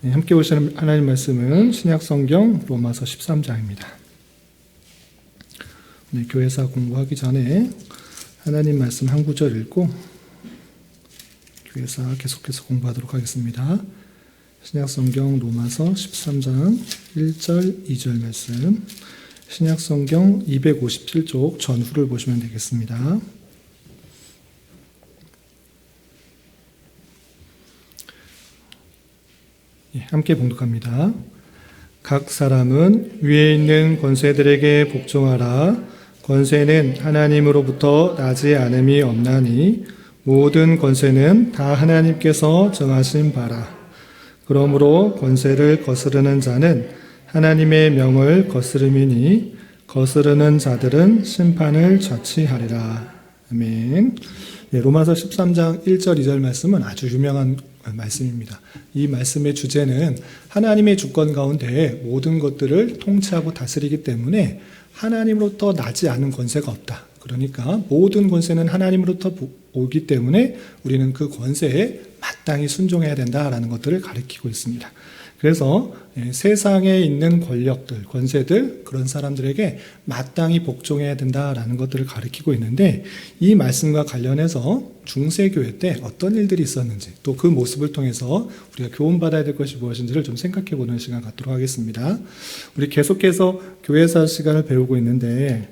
함께 보시는 하나님 말씀은 신약성경 로마서 13장입니다. 오늘 교회사 공부하기 전에 하나님 말씀 한 구절 읽고 교회사 계속해서 공부하도록 하겠습니다. 신약성경 로마서 13장 1절 2절 말씀, 신약성경 257쪽 전후를 보시면 되겠습니다. 함께 봉독합니다. 각 사람은 위에 있는 권세들에게 복종하라. 권세는 하나님으로부터 나지 않음이 없나니 모든 권세는 다 하나님께서 정하신 바라. 그러므로 권세를 거스르는 자는 하나님의 명을 거스름이니 거스르는 자들은 심판을 자취하리라. 아멘. 로마서 13장 1절 2절 말씀은 아주 유명한 말씀입니다. 이 말씀의 주제는 하나님의 주권 가운데 모든 것들을 통치하고 다스리기 때문에 하나님으로부터 나지 않은 권세가 없다. 그러니까 모든 권세는 하나님으로부터 오기 때문에 우리는 그 권세에 마땅히 순종해야 된다라는 것들을 가르치고 있습니다. 그래서 세상에 있는 권력들, 권세들, 그런 사람들에게 마땅히 복종해야 된다라는 것들을 가르치고 있는데, 이 말씀과 관련해서 중세교회 때 어떤 일들이 있었는지, 또 그 모습을 통해서 우리가 교훈받아야 될 것이 무엇인지를 좀 생각해보는 시간 갖도록 하겠습니다. 우리 계속해서 교회사 시간을 배우고 있는데,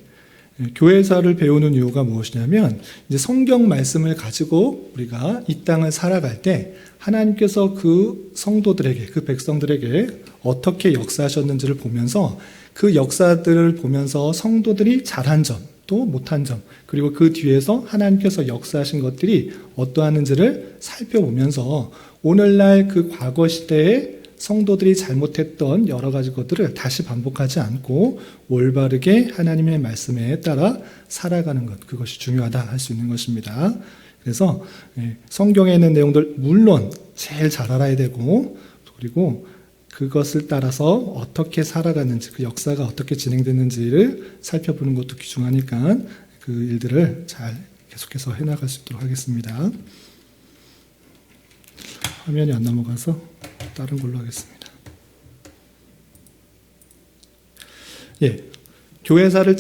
교회사를 배우는 이유가 무엇이냐면, 이제 성경 말씀을 가지고 우리가 이 땅을 살아갈 때 하나님께서 그 성도들에게, 그 백성들에게 어떻게 역사하셨는지를 보면서 그 역사들을 보면서 성도들이 잘한 점, 또 못한 점, 그리고 그 뒤에서 하나님께서 역사하신 것들이 어떠하는지를 살펴보면서 오늘날 그 과거 시대에 성도들이 잘못했던 여러 가지 것들을 다시 반복하지 않고 올바르게 하나님의 말씀에 따라 살아가는 것, 그것이 중요하다 할 수 있는 것입니다. 그래서 성경에 있는 내용들 물론 제일 잘 알아야 되고, 그리고 그것을 따라서 어떻게 살아가는지, 그 역사가 어떻게 진행됐는지를 살펴보는 것도 귀중하니까 그 일들을 잘 계속해서 해나갈 수 있도록 하겠습니다. 화면이 안 넘어가서 다른 걸로 하겠습니다. 교회사를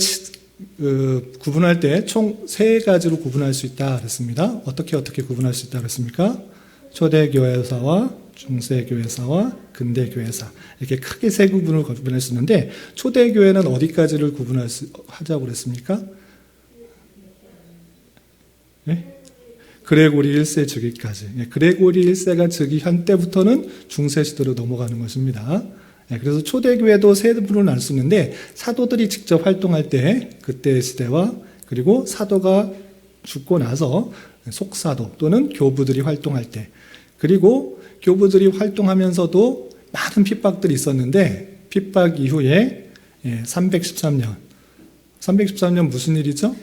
구분할 때 총 3가지로 구분할 수 있다 그랬습니다. 어떻게 구분할 수 있다 그랬습니까? 초대교회사와 중세교회사와 근대교회사, 이렇게 크게 3구분을 구분할 수 있는데, 초대교회는 어디까지를 하자고 그랬습니까? 그레고리 1세 즉위까지. 그레고리 1세가 즉위한 때부터는 중세시대로 넘어가는 것입니다. 그래서 초대교회도 3부로 나눌 수 있는데, 사도들이 직접 활동할 때 그때의 시대와, 그리고 사도가 죽고 나서 속사도 또는 교부들이 활동할 때, 그리고 교부들이 활동하면서도 많은 핍박들이 있었는데, 핍박 이후에 313년 무슨 일이죠?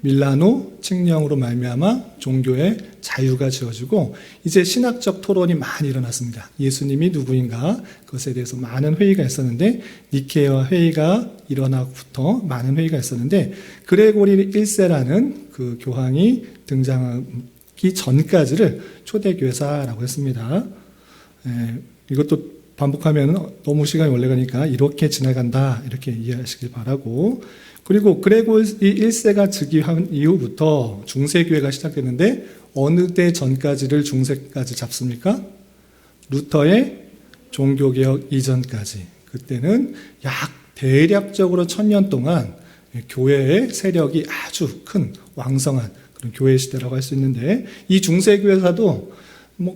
밀라노 칙령으로 말미암아 종교의 자유가 지어지고 이제 신학적 토론이 많이 일어났습니다. 예수님이 누구인가, 그것에 대해서 많은 회의가 있었는데, 니케아 회의가 일어나고부터 많은 회의가 있었는데, 그레고리 1세라는 그 교황이 등장하기 전까지를 초대교회사라고 했습니다. 이것도 반복하면 너무 시간이 오래 가니까 이렇게 지나간다, 이렇게 이해하시길 바라고, 그리고 그레고리 1세가 즉위한 이후부터 중세교회가 시작됐는데, 어느 때 전까지를 중세까지 잡습니까? 루터의 종교개혁 이전까지. 그때는 대략적으로 1000년 동안 교회의 세력이 아주 큰 왕성한 그런 교회 시대라고 할 수 있는데, 이 중세교회사도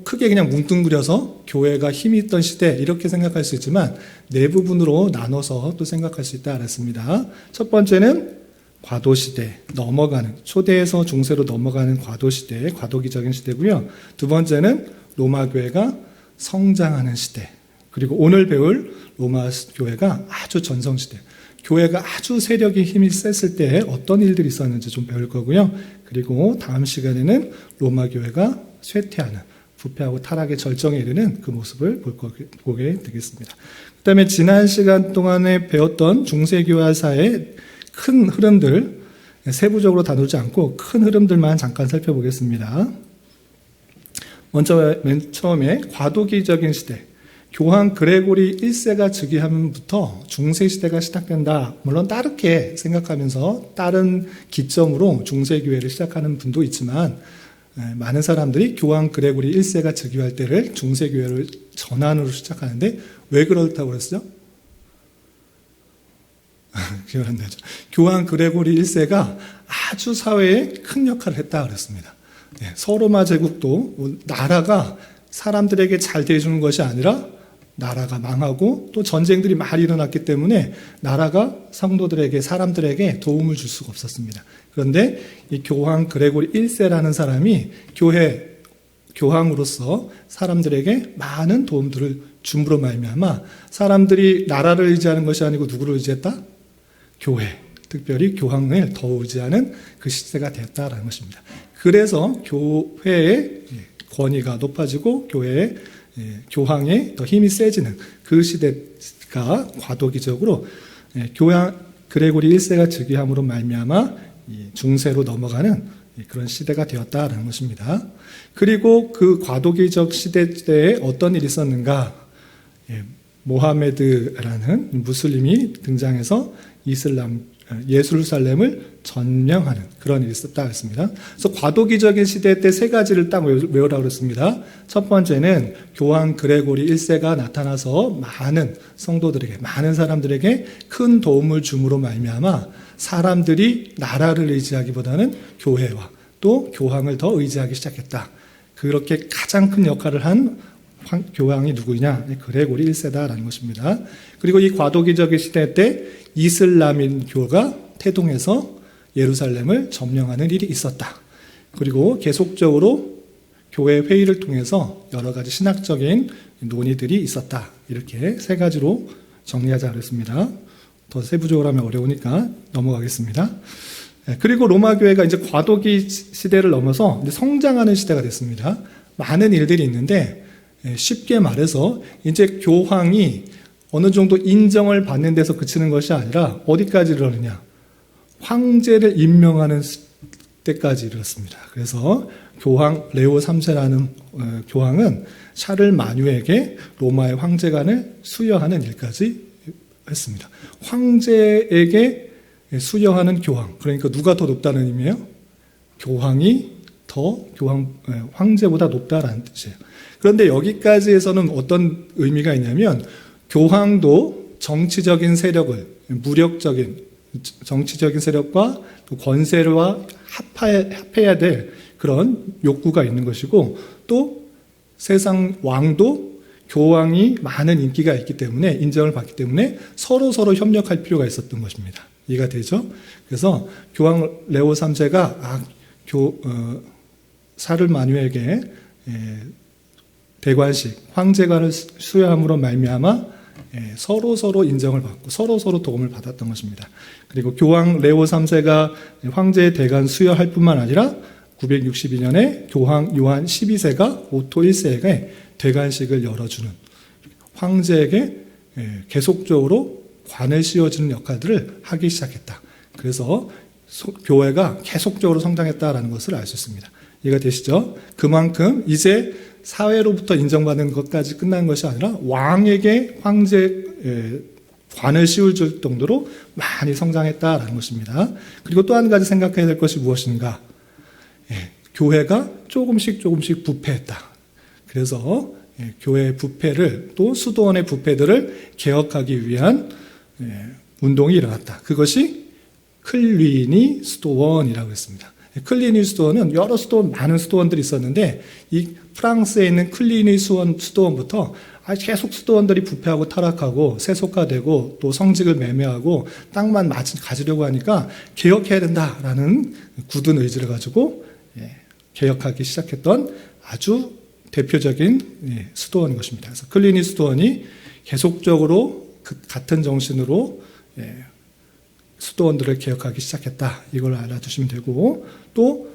크게 그냥 뭉뚱그려서 교회가 힘이 있던 시대, 이렇게 생각할 수 있지만 네 부분으로 나눠서 또 생각할 수 있다 그랬습니다. 첫 번째는 과도시대, 초대에서 중세로 넘어가는 과도시대, 과도기적인 시대고요. 두 번째는 로마교회가 성장하는 시대, 그리고 오늘 배울 로마교회가 아주 전성시대, 교회가 아주 세력이 힘이 셌을 때 어떤 일들이 있었는지 좀 배울 거고요. 그리고 다음 시간에는 로마교회가 쇠퇴하는, 부패하고 타락의 절정에 이르는 그 모습을 보게 되겠습니다. 그 다음에 지난 시간 동안에 배웠던 중세교회사의 큰 흐름들, 세부적으로 다루지 않고 큰 흐름들만 잠깐 살펴보겠습니다. 먼저 맨 처음에 과도기적인 시대, 교황 그레고리 1세가 즉위하면부터 중세시대가 시작된다. 물론 다르게 생각하면서 다른 기점으로 중세교회를 시작하는 분도 있지만 많은 사람들이 교황 그레고리 1세가 즉위할 때를 중세교회를 전환으로 시작하는데 왜 그렇다고 그랬어요? 기억 안 나죠? 교황 그레고리 1세가 아주 사회에 큰 역할을 했다 그랬습니다. 서로마 제국도 나라가 사람들에게 잘 대해주는 것이 아니라 나라가 망하고 또 전쟁들이 많이 일어났기 때문에 나라가 성도들에게 사람들에게 도움을 줄 수가 없었습니다. 그런데 이 교황 그레고리 1세라는 사람이 교황으로서 사람들에게 많은 도움들을 줌으로 말미암아 사람들이 나라를 의지하는 것이 아니고 누구를 의지했다? 교회, 특별히 교황을 더 의지하는 그 시대가 되었다라는 것입니다. 그래서 교회의 권위가 높아지고 교회의 교황의 더 힘이 세지는 그 시대가 과도기적으로 교황 그레고리 1세가 즉위함으로 말미암아 중세로 넘어가는 그런 시대가 되었다라는 것입니다. 그리고 그 과도기적 시대 때에 어떤 일이 있었는가? 모하메드라는 무슬림이 등장해서 예루살렘을 점령하는 그런 일이 있었다 했습니다. 그래서 과도기적인 시대 때 세 가지를 딱 외우라고 했습니다. 첫 번째는 교황 그레고리 1세가 나타나서 많은 성도들에게, 많은 사람들에게 큰 도움을 줌으로 말미암아 사람들이 나라를 의지하기보다는 교회와 또 교황을 더 의지하기 시작했다. 그렇게 가장 큰 역할을 한 교황이 누구냐? 그레고리 1세다라는 것입니다. 그리고 이 과도기적인 시대 때 이슬람인교가 태동해서 예루살렘을 점령하는 일이 있었다. 그리고 계속적으로 교회 회의를 통해서 여러 가지 신학적인 논의들이 있었다. 이렇게 세 가지로 정리하자 그랬습니다. 더 세부적으로 하면 어려우니까 넘어가겠습니다. 그리고 로마 교회가 이제 과도기 시대를 넘어서 이제 성장하는 시대가 됐습니다. 많은 일들이 있는데 쉽게 말해서 이제 교황이 어느 정도 인정을 받는 데서 그치는 것이 아니라 어디까지 이르느냐? 황제를 임명하는 때까지 이르렀습니다. 그래서 교황 레오 3세라는 교황은 샤를 마뉴에게 로마의 황제관을 수여하는 일까지 했습니다. 황제에게 수여하는 교황, 그러니까 누가 더 높다는 의미예요? 교황이 더 황제보다 높다라는 뜻이에요. 그런데 여기까지에서는 어떤 의미가 있냐면 교황도 정치적인 세력을, 무력적인 정치적인 세력과 또 권세와 합해야 될 그런 욕구가 있는 것이고, 또 세상 왕도 교황이 많은 인기가 있기 때문에, 인정을 받기 때문에 서로 협력할 필요가 있었던 것입니다. 이해가 되죠? 그래서 교황 레오 3세가 샤를 마뉴에게 대관식, 황제관을 수여함으로 말미암아 서로 인정을 받고 서로 도움을 받았던 것입니다. 그리고 교황 레오 3세가 황제의 대관 수여할 뿐만 아니라 962년에 교황 요한 12세가 오토 1세에게 대관식을 열어주는, 황제에게 계속적으로 관을 씌워주는 역할들을 하기 시작했다. 그래서 교회가 계속적으로 성장했다라는 것을 알 수 있습니다. 이해가 되시죠? 그만큼 이제 사회로부터 인정받는 것까지 끝난 것이 아니라 왕에게 황제 관을 씌울 정도로 많이 성장했다라는 것입니다. 그리고 또 한 가지 생각해야 될 것이 무엇인가? 교회가 조금씩 부패했다. 그래서 교회의 부패를, 또 수도원의 부패들을 개혁하기 위한 운동이 일어났다. 그것이 클리니 수도원이라고 했습니다. 클리니 수도원은 여러 수도원, 많은 수도원들이 있었는데 이 프랑스에 있는 클리니 수도원부터 계속 수도원들이 부패하고 타락하고 세속화되고 또 성직을 매매하고 땅만 가지려고 하니까 개혁해야 된다라는 굳은 의지를 가지고 개혁하기 시작했던 아주 대표적인 수도원인 것입니다. 그래서 클리니 수도원이 계속적으로 같은 정신으로 수도원들을 개혁하기 시작했다. 이걸 알아두시면 되고, 또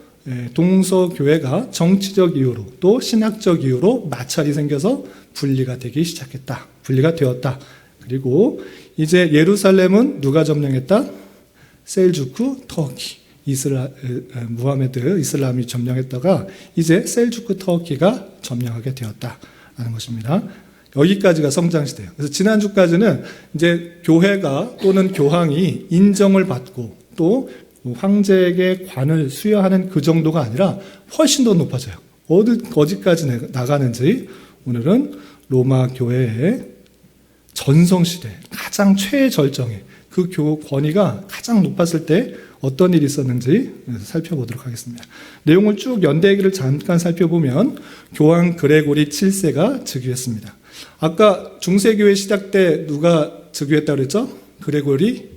동서교회가 정치적 이유로 또 신학적 이유로 마찰이 생겨서 분리가 되기 시작했다. 분리가 되었다. 그리고 이제 예루살렘은 누가 점령했다? 셀주크 터키, 무하메드 이슬람이 점령했다가 이제 셀주크 터키가 점령하게 되었다라는 것입니다. 여기까지가 성장시대예요. 그래서 지난주까지는 이제 교회가 또는 교황이 인정을 받고 또 황제에게 관을 수여하는 그 정도가 아니라 훨씬 더 높아져요. 어디까지 나가는지 오늘은 로마 교회의 전성시대 가장 최절정에 그 권위가 가장 높았을 때 어떤 일이 있었는지 살펴보도록 하겠습니다. 내용을 쭉 연대기를 잠깐 살펴보면 교황 그레고리 7세가 즉위했습니다. 아까 중세교회 시작 때 누가 즉위했다고 그랬죠? 그레고리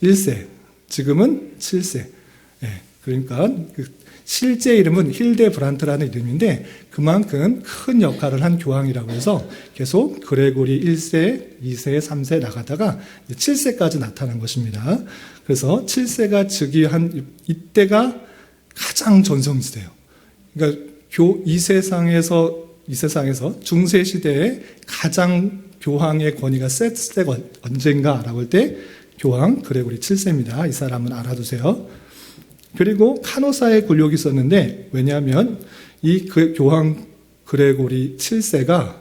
1세, 지금은 7세. 그러니까 실제 이름은 힐데브란트라는 이름인데 그만큼 큰 역할을 한 교황이라고 해서 계속 그레고리 1세, 2세, 3세 나가다가 7세까지 나타난 것입니다. 그래서 7세가 즉위한 이때가 가장 전성시대예요. 그러니까 이 세상에서 중세시대에 가장 교황의 권위가 셌을 때가 언젠가라고 할 때 교황 그레고리 7세입니다. 이 사람은 알아두세요. 그리고 카노사의 굴욕이 있었는데 왜냐하면 이 교황 그레고리 7세가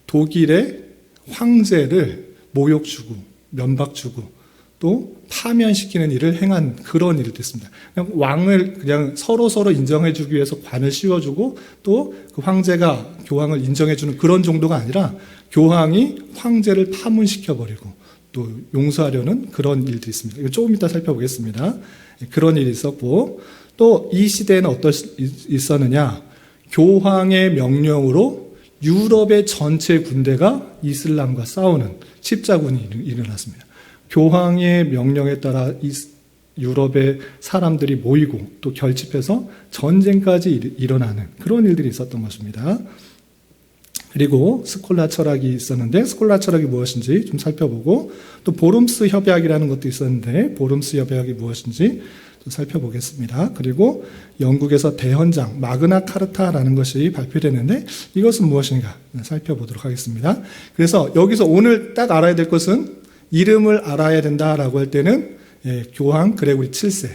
독일의 황제를 모욕 주고 면박 주고 또 파면시키는 일을 행한 그런 일이 됐습니다. 그냥 왕을 그냥 서로 인정해 주기 위해서 관을 씌워주고 또 그 황제가 교황을 인정해 주는 그런 정도가 아니라 교황이 황제를 파문시켜버리고 또 용서하려는 그런 일들이 있습니다. 이거 조금 이따 살펴보겠습니다. 그런 일이 있었고 또 이 시대에는 어떤 있었느냐? 교황의 명령으로 유럽의 전체 군대가 이슬람과 싸우는 십자군이 일어났습니다. 교황의 명령에 따라 유럽의 사람들이 모이고 또 결집해서 전쟁까지 일어나는 그런 일들이 있었던 것입니다. 그리고 스콜라 철학이 있었는데 스콜라 철학이 무엇인지 좀 살펴보고 또 보름스 협약이라는 것도 있었는데 보름스 협약이 무엇인지 또 살펴보겠습니다. 그리고 영국에서 대헌장 마그나 카르타라는 것이 발표되는데 이것은 무엇인가 살펴보도록 하겠습니다. 그래서 여기서 오늘 딱 알아야 될 것은 이름을 알아야 된다라고 할 때는 교황 그레고리 7세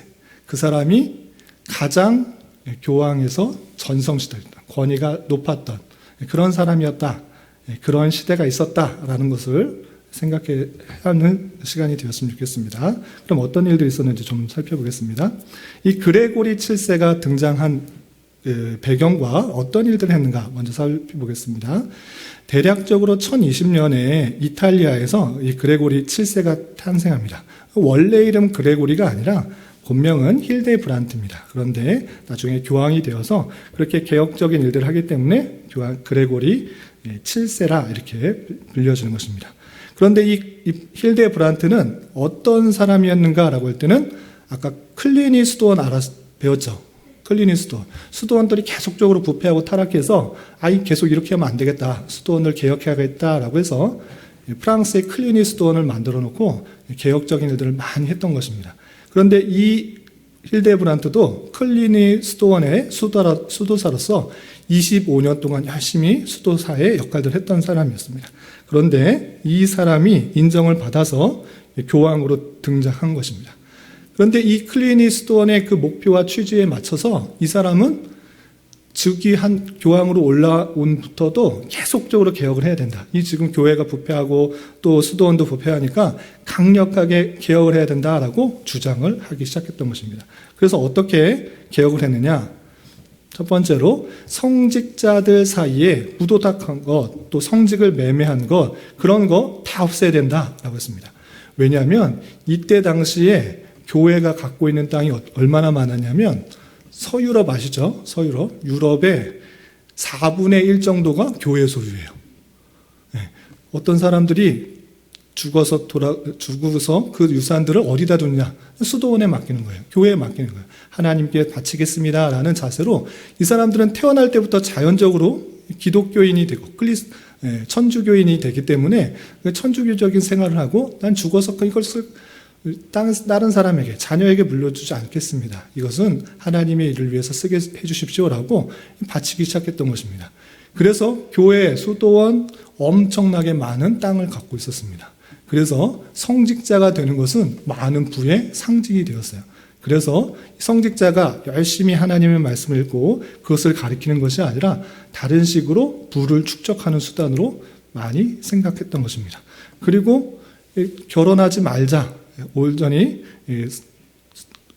그 사람이 가장 교황에서 전성시대 권위가 높았던 그런 사람이었다. 그런 시대가 있었다라는 것을 생각해야 하는 시간이 되었으면 좋겠습니다. 그럼 어떤 일들이 있었는지 좀 살펴보겠습니다. 이 그레고리 7세가 등장한 배경과 어떤 일들을 했는가 먼저 살펴보겠습니다. 대략적으로 1020년에 이탈리아에서 이 그레고리 7세가 탄생합니다. 원래 이름 그레고리가 아니라 본명은 힐데브란트입니다. 그런데 나중에 교황이 되어서 그렇게 개혁적인 일들을 하기 때문에 교황 그레고리 7세라 이렇게 불려지는 것입니다. 그런데 이 힐데브란트는 어떤 사람이었는가라고 할 때는 아까 클리니 수도원 배웠죠. 클리니 수도원들이 계속적으로 부패하고 타락해서 계속 이렇게 하면 안 되겠다. 수도원을 개혁해야겠다라고 해서 프랑스의 클리니 수도원을 만들어 놓고 개혁적인 일들을 많이 했던 것입니다. 그런데 이 힐데브란트도 클리니 수도원의 수도사로서 25년 동안 열심히 수도사의 역할들을 했던 사람이었습니다. 그런데 이 사람이 인정을 받아서 교황으로 등장한 것입니다. 그런데 이 클리니 수도원의 그 목표와 취지에 맞춰서 이 사람은 즉위한 교황으로 올라온부터도 계속적으로 개혁을 해야 된다. 이 지금 교회가 부패하고 또 수도원도 부패하니까 강력하게 개혁을 해야 된다라고 주장을 하기 시작했던 것입니다. 그래서 어떻게 개혁을 했느냐? 첫 번째로 성직자들 사이에 무도덕한 것, 또 성직을 매매한 것, 그런 거 다 없애야 된다라고 했습니다. 왜냐하면 이때 당시에 교회가 갖고 있는 땅이 얼마나 많았냐면 서유럽 아시죠? 서유럽. 유럽의 4분의 1 정도가 교회 소유예요. 어떤 사람들이 죽어서 그 유산들을 어디다 두느냐? 수도원에 맡기는 거예요. 교회에 맡기는 거예요. 하나님께 바치겠습니다라는 자세로 이 사람들은 태어날 때부터 자연적으로 기독교인이 되고 천주교인이 되기 때문에 천주교적인 생활을 하고 난 죽어서 이것을 다른 사람에게 자녀에게 물려주지 않겠습니다. 이것은 하나님의 일을 위해서 쓰게 해주십시오라고 바치기 시작했던 것입니다. 그래서 교회, 수도원 엄청나게 많은 땅을 갖고 있었습니다. 그래서 성직자가 되는 것은 많은 부의 상징이 되었어요. 그래서 성직자가 열심히 하나님의 말씀을 읽고 그것을 가리키는 것이 아니라 다른 식으로 부를 축적하는 수단으로 많이 생각했던 것입니다. 그리고 결혼하지 말자, 온전히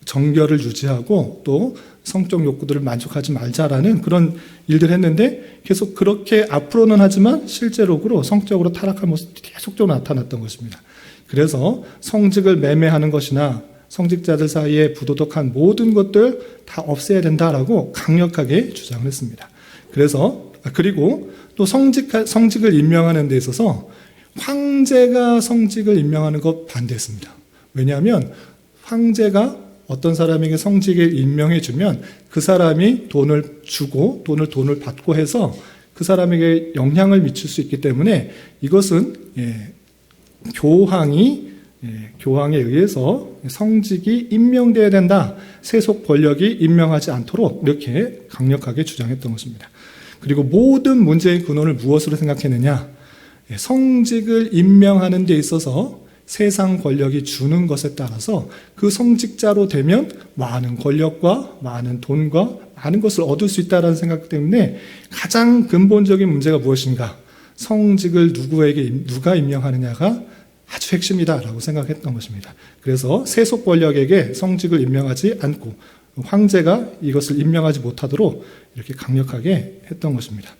정결을 유지하고 또 성적 욕구들을 만족하지 말자라는 그런 일들을 했는데 계속 그렇게 앞으로는 하지만 실제로는 성적으로 타락한 모습이 계속적으로 나타났던 것입니다. 그래서 성직을 매매하는 것이나 성직자들 사이에 부도덕한 모든 것들 다 없애야 된다라고 강력하게 주장을 했습니다. 그리고 또 성직을 임명하는 데 있어서 황제가 성직을 임명하는 것 반대했습니다. 왜냐하면 황제가 어떤 사람에게 성직을 임명해 주면 그 사람이 돈을 주고 돈을 받고 해서 그 사람에게 영향을 미칠 수 있기 때문에 이것은 교황에 의해서 성직이 임명되어야 된다. 세속 권력이 임명하지 않도록 이렇게 강력하게 주장했던 것입니다. 그리고 모든 문제의 근원을 무엇으로 생각했느냐? 성직을 임명하는 데 있어서 세상 권력이 주는 것에 따라서 그 성직자로 되면 많은 권력과 많은 돈과 많은 것을 얻을 수 있다는 생각 때문에 가장 근본적인 문제가 무엇인가? 성직을 누가 임명하느냐가 아주 핵심이다라고 생각했던 것입니다. 그래서 세속 권력에게 성직을 임명하지 않고 황제가 이것을 임명하지 못하도록 이렇게 강력하게 했던 것입니다.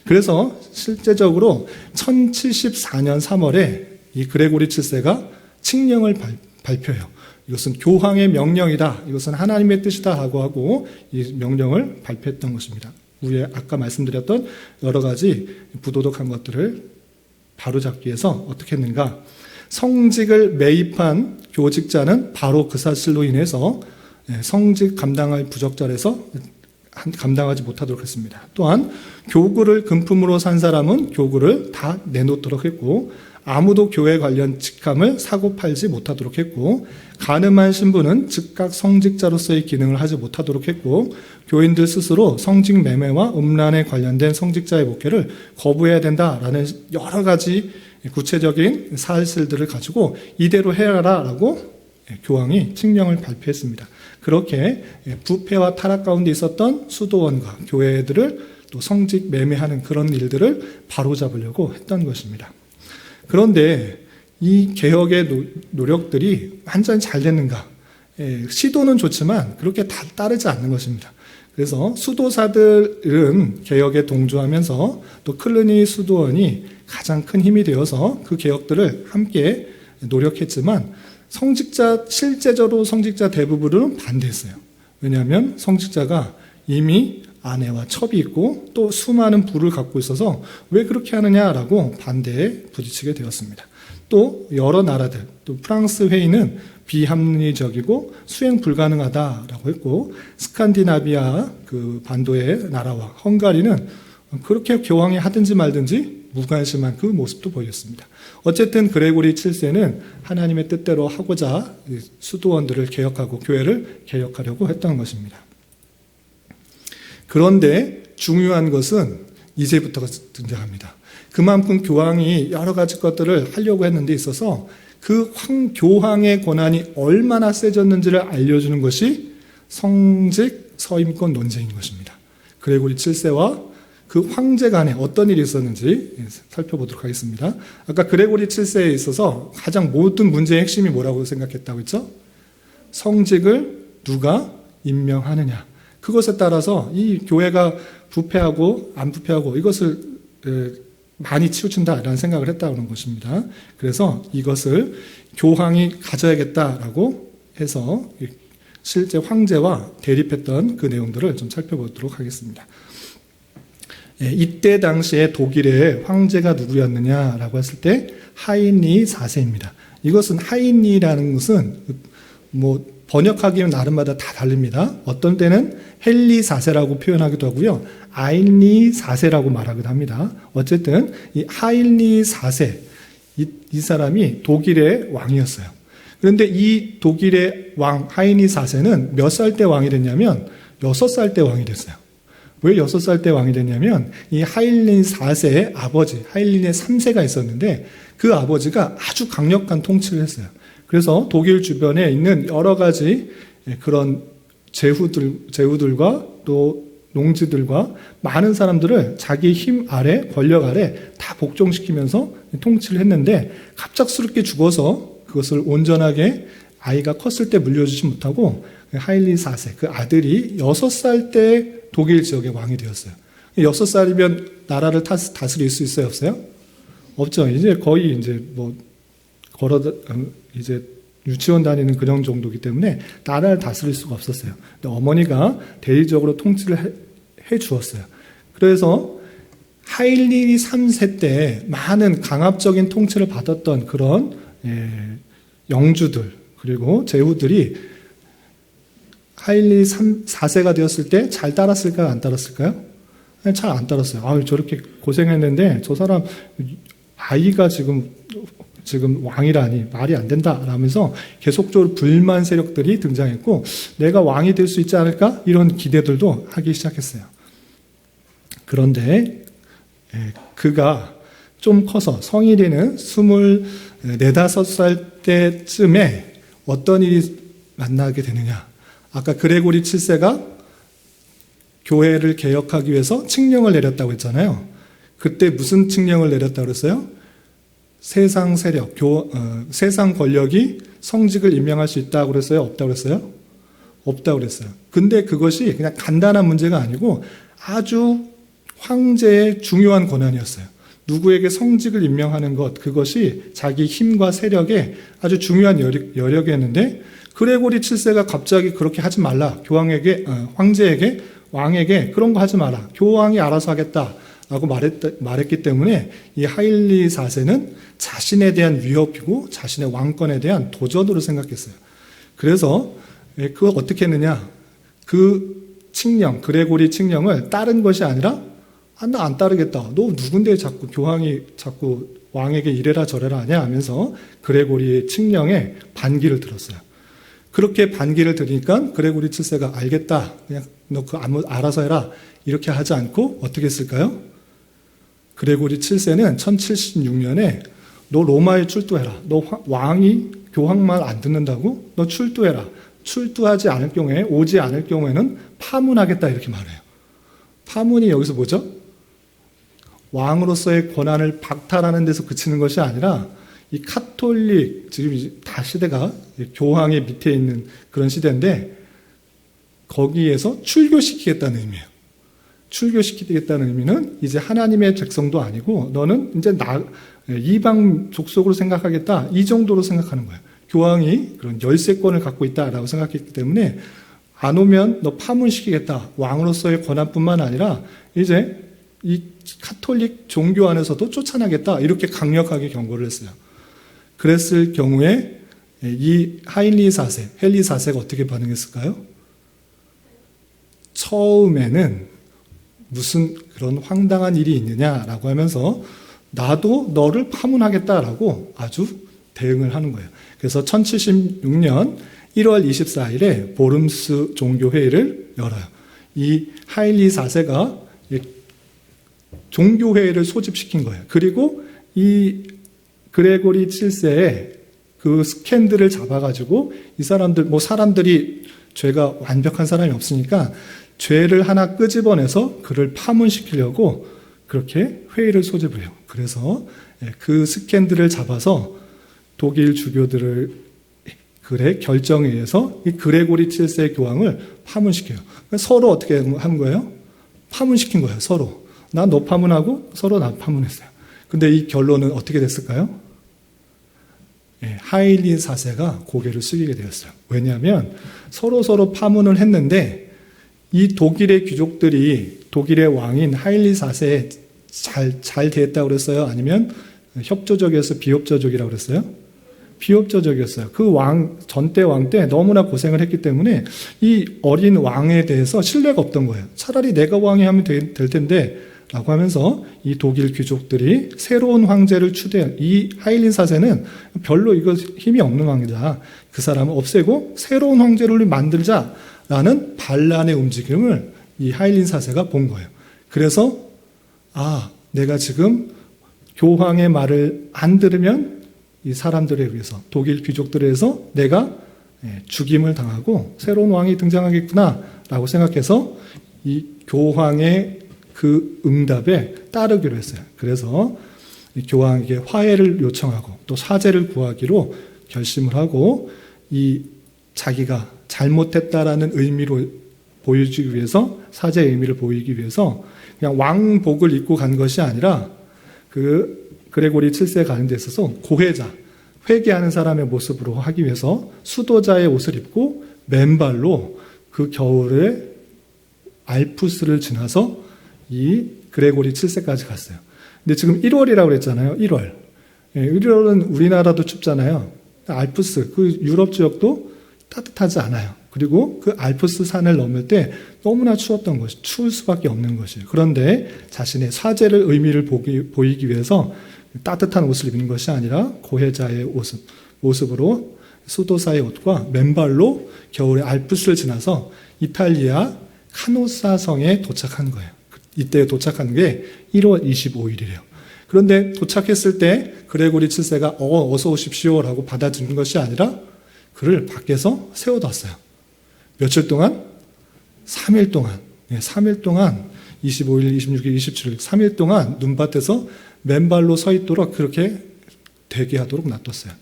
그래서 실제적으로 1074년 3월에 이 그레고리 7세가 칙령을 발표해요. 이것은 교황의 명령이다. 이것은 하나님의 뜻이다 하고 이 명령을 발표했던 것입니다. 위에 아까 말씀드렸던 여러 가지 부도덕한 것들을 바로잡기 위해서 어떻게 했는가? 성직을 매입한 교직자는 바로 그 사실로 인해서 성직 감당할 부적절해서 감당하지 못하도록 했습니다. 또한 교구를 금품으로 산 사람은 교구를 다 내놓도록 했고 아무도 교회 관련 직함을 사고 팔지 못하도록 했고 간음한 신부는 즉각 성직자로서의 기능을 하지 못하도록 했고 교인들 스스로 성직 매매와 음란에 관련된 성직자의 목회를 거부해야 된다라는 여러 가지 구체적인 사실들을 가지고 이대로 해라라고 교황이 칙령을 발표했습니다. 그렇게 부패와 타락 가운데 있었던 수도원과 교회들을 또 성직 매매하는 그런 일들을 바로잡으려고 했던 것입니다. 그런데 이 개혁의 노력들이 완전히 잘 됐는가? 시도는 좋지만 그렇게 다 따르지 않는 것입니다. 그래서 수도사들은 개혁에 동조하면서 또 클르니 수도원이 가장 큰 힘이 되어서 그 개혁들을 함께 노력했지만 실제적으로 성직자 대부분은 반대했어요. 왜냐하면 성직자가 이미 아내와 첩이 있고 또 수많은 부를 갖고 있어서 왜 그렇게 하느냐라고 반대에 부딪히게 되었습니다. 또 여러 나라들, 또 프랑스 회의는 비합리적이고 수행 불가능하다라고 했고 스칸디나비아 그 반도의 나라와 헝가리는 그렇게 교황이 하든지 말든지 무관심한 그 모습도 보였습니다. 어쨌든 그레고리 7세는 하나님의 뜻대로 하고자 수도원들을 개혁하고 교회를 개혁하려고 했던 것입니다. 그런데 중요한 것은 이제부터가 등장합니다. 그만큼 교황이 여러 가지 것들을 하려고 했는데 있어서 그 교황의 권한이 얼마나 세졌는지를 알려주는 것이 성직 서임권 논쟁인 것입니다. 그레고리 7세와 그 황제 간에 어떤 일이 있었는지 살펴보도록 하겠습니다. 아까 그레고리 7세에 있어서 가장 모든 문제의 핵심이 뭐라고 생각했다고 했죠? 성직을 누가 임명하느냐. 그것에 따라서 이 교회가 부패하고 안 부패하고 이것을 많이 치우친다라는 생각을 했다는 것입니다. 그래서 이것을 교황이 가져야겠다라고 해서 실제 황제와 대립했던 그 내용들을 좀 살펴보도록 하겠습니다. 이때 당시에 독일의 황제가 누구였느냐라고 했을 때 하인리 4세입니다. 이것은 하인리라는 것은 번역하기는 나름마다 다 다릅니다. 어떤 때는 헨리 4세라고 표현하기도 하고요. 아인리 4세라고 말하기도 합니다. 어쨌든 이 하인리 4세 이 사람이 독일의 왕이었어요. 그런데 이 독일의 왕 하인리 4세는 몇 살 때 왕이 됐냐면 6살 때 왕이 됐어요. 왜 6살 때 왕이 됐냐면 이 하인리 4세의 아버지 하인리 3세가 있었는데 그 아버지가 아주 강력한 통치를 했어요. 그래서 독일 주변에 있는 여러 가지 그런 제후들과 또 농지들과 많은 사람들을 자기 힘 아래, 권력 아래 다 복종시키면서 통치를 했는데 갑작스럽게 죽어서 그것을 온전하게 아이가 컸을 때 물려주지 못하고 하일리 4세, 그 아들이 6살 때 독일 지역의 왕이 되었어요. 6살이면 나라를 다스릴 수 있어요, 없어요? 없죠. 이제 거의 이제 이제 유치원 다니는 그런 정도이기 때문에 나라를 다스릴 수가 없었어요. 근데 어머니가 대리적으로 통치를 해 주었어요. 그래서 하일리 3세 때 많은 강압적인 통치를 받았던 그런 영주들 그리고 제후들이 하일리 4세가 되었을 때 잘 따랐을까요? 안 따랐을까요? 잘 안 따랐어요. 저렇게 고생했는데 저 사람 아이가 지금 왕이라니 말이 안 된다 라면서 계속적으로 불만 세력들이 등장했고 내가 왕이 될 수 있지 않을까? 이런 기대들도 하기 시작했어요. 그런데 그가 좀 커서 성이 되는 24, 5살 때쯤에 어떤 일이 만나게 되느냐. 아까 그레고리 7세가 교회를 개혁하기 위해서 칙령을 내렸다고 했잖아요. 그때 무슨 칙령을 내렸다고 그랬어요? 세상 세력, 세상 권력이 성직을 임명할 수 있다고 그랬어요? 없다고 그랬어요? 없다고 그랬어요. 근데 그것이 그냥 간단한 문제가 아니고 아주 황제의 중요한 권한이었어요. 누구에게 성직을 임명하는 것, 그것이 자기 힘과 세력에 아주 중요한 여력이었는데 그레고리 7세가 갑자기 그렇게 하지 말라. 교황에게, 황제에게, 왕에게 그런 거 하지 마라. 교황이 알아서 하겠다. 라고 말했기 때문에 이 하일리 4세는 자신에 대한 위협이고 자신의 왕권에 대한 도전으로 생각했어요. 그래서 그걸 어떻게 했느냐. 그 칙령, 그레고리 칙령을 따른 것이 아니라 나 안 따르겠다. 너 누군데 자꾸 교황이 자꾸 왕에게 이래라 저래라 하냐 하면서 그레고리의 칙령에 반기를 들었어요. 그렇게 반기를 들으니까 그레고리 7세가 알겠다. 그냥 너 알아서 해라. 이렇게 하지 않고 어떻게 했을까요? 그레고리 7세는 1076년에 너 로마에 출두해라. 너 왕이 교황 말 안 듣는다고? 너 출두해라. 출두하지 않을 경우에, 오지 않을 경우에는 파문하겠다 이렇게 말해요. 파문이 여기서 뭐죠? 왕으로서의 권한을 박탈하는 데서 그치는 것이 아니라 이 카톨릭, 지금 다 시대가 교황의 밑에 있는 그런 시대인데 거기에서 출교시키겠다는 의미예요. 출교시키겠다는 의미는 이제 하나님의 백성도 아니고 너는 이제 이방 족속으로 생각하겠다. 이 정도로 생각하는 거예요. 교황이 그런 열세권을 갖고 있다라고 생각했기 때문에 안 오면 너 파문시키겠다. 왕으로서의 권한뿐만 아니라 이제 이 카톨릭 종교 안에서도 쫓아나겠다. 이렇게 강력하게 경고를 했어요. 그랬을 경우에 이 하일리 4세, 헨리 4세가 어떻게 반응했을까요? 처음에는 무슨 그런 황당한 일이 있느냐라고 하면서 나도 너를 파문하겠다라고 아주 대응을 하는 거예요. 그래서 1076년 1월 24일에 보름스 종교회의를 열어요. 이 하일리 4세가 종교회의를 소집시킨 거예요. 그리고 이 그레고리 7세의 그 스캔들을 잡아가지고 이 사람들이 죄가 완벽한 사람이 없으니까 죄를 하나 끄집어내서 그를 파문시키려고 그렇게 회의를 소집을 해요. 그래서 그 스캔들을 잡아서 독일 주교들의 결정에 의해서 이 그레고리 7세 교황을 파문시켜요. 서로 어떻게 한 거예요? 파문시킨 거예요. 서로. 나 너 파문하고 서로 나 파문했어요. 근데 이 결론은 어떻게 됐을까요? 하일리 4세가 고개를 숙이게 되었어요. 왜냐하면 서로 파문을 했는데 이 독일의 귀족들이 독일의 왕인 하일리 4세에 잘 대했다고 그랬어요? 아니면 협조적이어서 비협조적이라고 그랬어요? 비협조적이었어요. 그 전대 왕 때 너무나 고생을 했기 때문에 이 어린 왕에 대해서 신뢰가 없던 거예요. 차라리 내가 왕이 하면 될 텐데 라고 하면서 이 독일 귀족들이 새로운 황제를 추대한 이 하일리 4세는 별로 이거 힘이 없는 왕이다. 그 사람을 없애고 새로운 황제를 만들자라는 반란의 움직임을 이 하일리 4세가 본 거예요. 그래서 내가 지금 교황의 말을 안 들으면 이 사람들에 의해서 독일 귀족들에 의해서 내가 죽임을 당하고 새로운 왕이 등장하겠구나 라고 생각해서 이 교황의 그 응답에 따르기로 했어요. 그래서 교황에게 화해를 요청하고 또 사죄를 구하기로 결심을 하고 이 자기가 잘못했다라는 의미로 보여주기 위해서 사죄의 의미를 보이기 위해서 그냥 왕복을 입고 간 것이 아니라 그 그레고리 7세에 가는 데 있어서 고해자, 회개하는 사람의 모습으로 하기 위해서 수도자의 옷을 입고 맨발로 그 겨울에 알프스를 지나서 이 그레고리 7세까지 갔어요. 근데 지금 1월이라고 그랬잖아요. 1월. 1월은 우리나라도 춥잖아요. 알프스, 그 유럽 지역도 따뜻하지 않아요. 그리고 그 알프스 산을 넘을 때 너무나 추웠던 것이, 추울 수밖에 없는 것이에요. 그런데 자신의 사죄를 의미를 보이기 위해서 따뜻한 옷을 입는 것이 아니라 고해자의 모습으로 수도사의 옷과 맨발로 겨울에 알프스를 지나서 이탈리아 카노사 성에 도착한 거예요. 이때 도착한 게 1월 25일이래요. 그런데 도착했을 때 그레고리 7세가 어서 오십시오라고 받아주는 것이 아니라 그를 밖에서 세워뒀어요. 며칠 동안? 3일 동안. 3일 동안 25일, 26일, 27일 3일 동안 눈밭에서 맨발로 서 있도록 그렇게 대기하도록 놔뒀어요.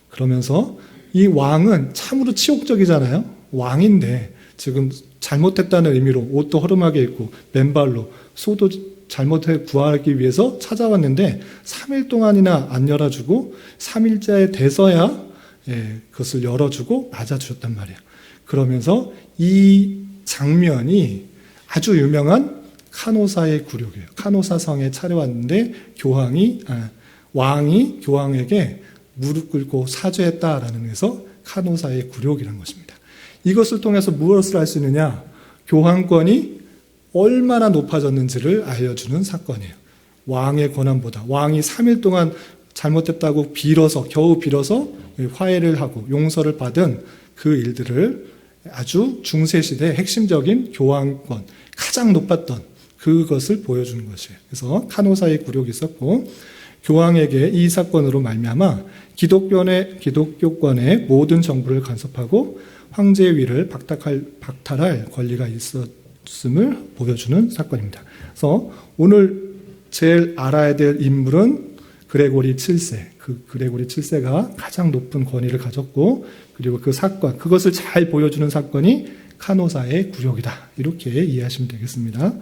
그러면서 이 왕은 참으로 치욕적이잖아요. 왕인데 지금 잘못했다는 의미로 옷도 허름하게 입고 맨발로 소도 잘못해 구하기 위해서 찾아왔는데 3일 동안이나 안 열어주고 3일째 돼서야 그것을 열어주고 맞아주셨단 말이에요. 그러면서 이 장면이 아주 유명한 카노사의 굴욕이에요. 카노사 성에 차려왔는데 왕이 교황에게 무릎 꿇고 사죄했다라는 의미에서 카노사의 굴욕이라는 것입니다. 이것을 통해서 무엇을 알 수 있느냐? 교황권이 얼마나 높아졌는지를 알려주는 사건이에요. 왕의 권한보다 왕이 3일 동안 잘못했다고 겨우 빌어서 화해를 하고 용서를 받은 그 일들을 아주 중세시대의 핵심적인 교황권, 가장 높았던 그것을 보여주는 것이에요. 그래서 카노사의 굴욕이 있었고 교황에게 이 사건으로 말미암아 기독교권의 모든 정부를 간섭하고 황제의 위를 박탈할 권리가 있었음을 보여주는 사건입니다. 그래서 오늘 제일 알아야 될 인물은 그레고리 7세. 그 그레고리 7세가 가장 높은 권위를 가졌고 그리고 그 사건, 그것을 잘 보여주는 사건이 카노사의 굴욕이다. 이렇게 이해하시면 되겠습니다.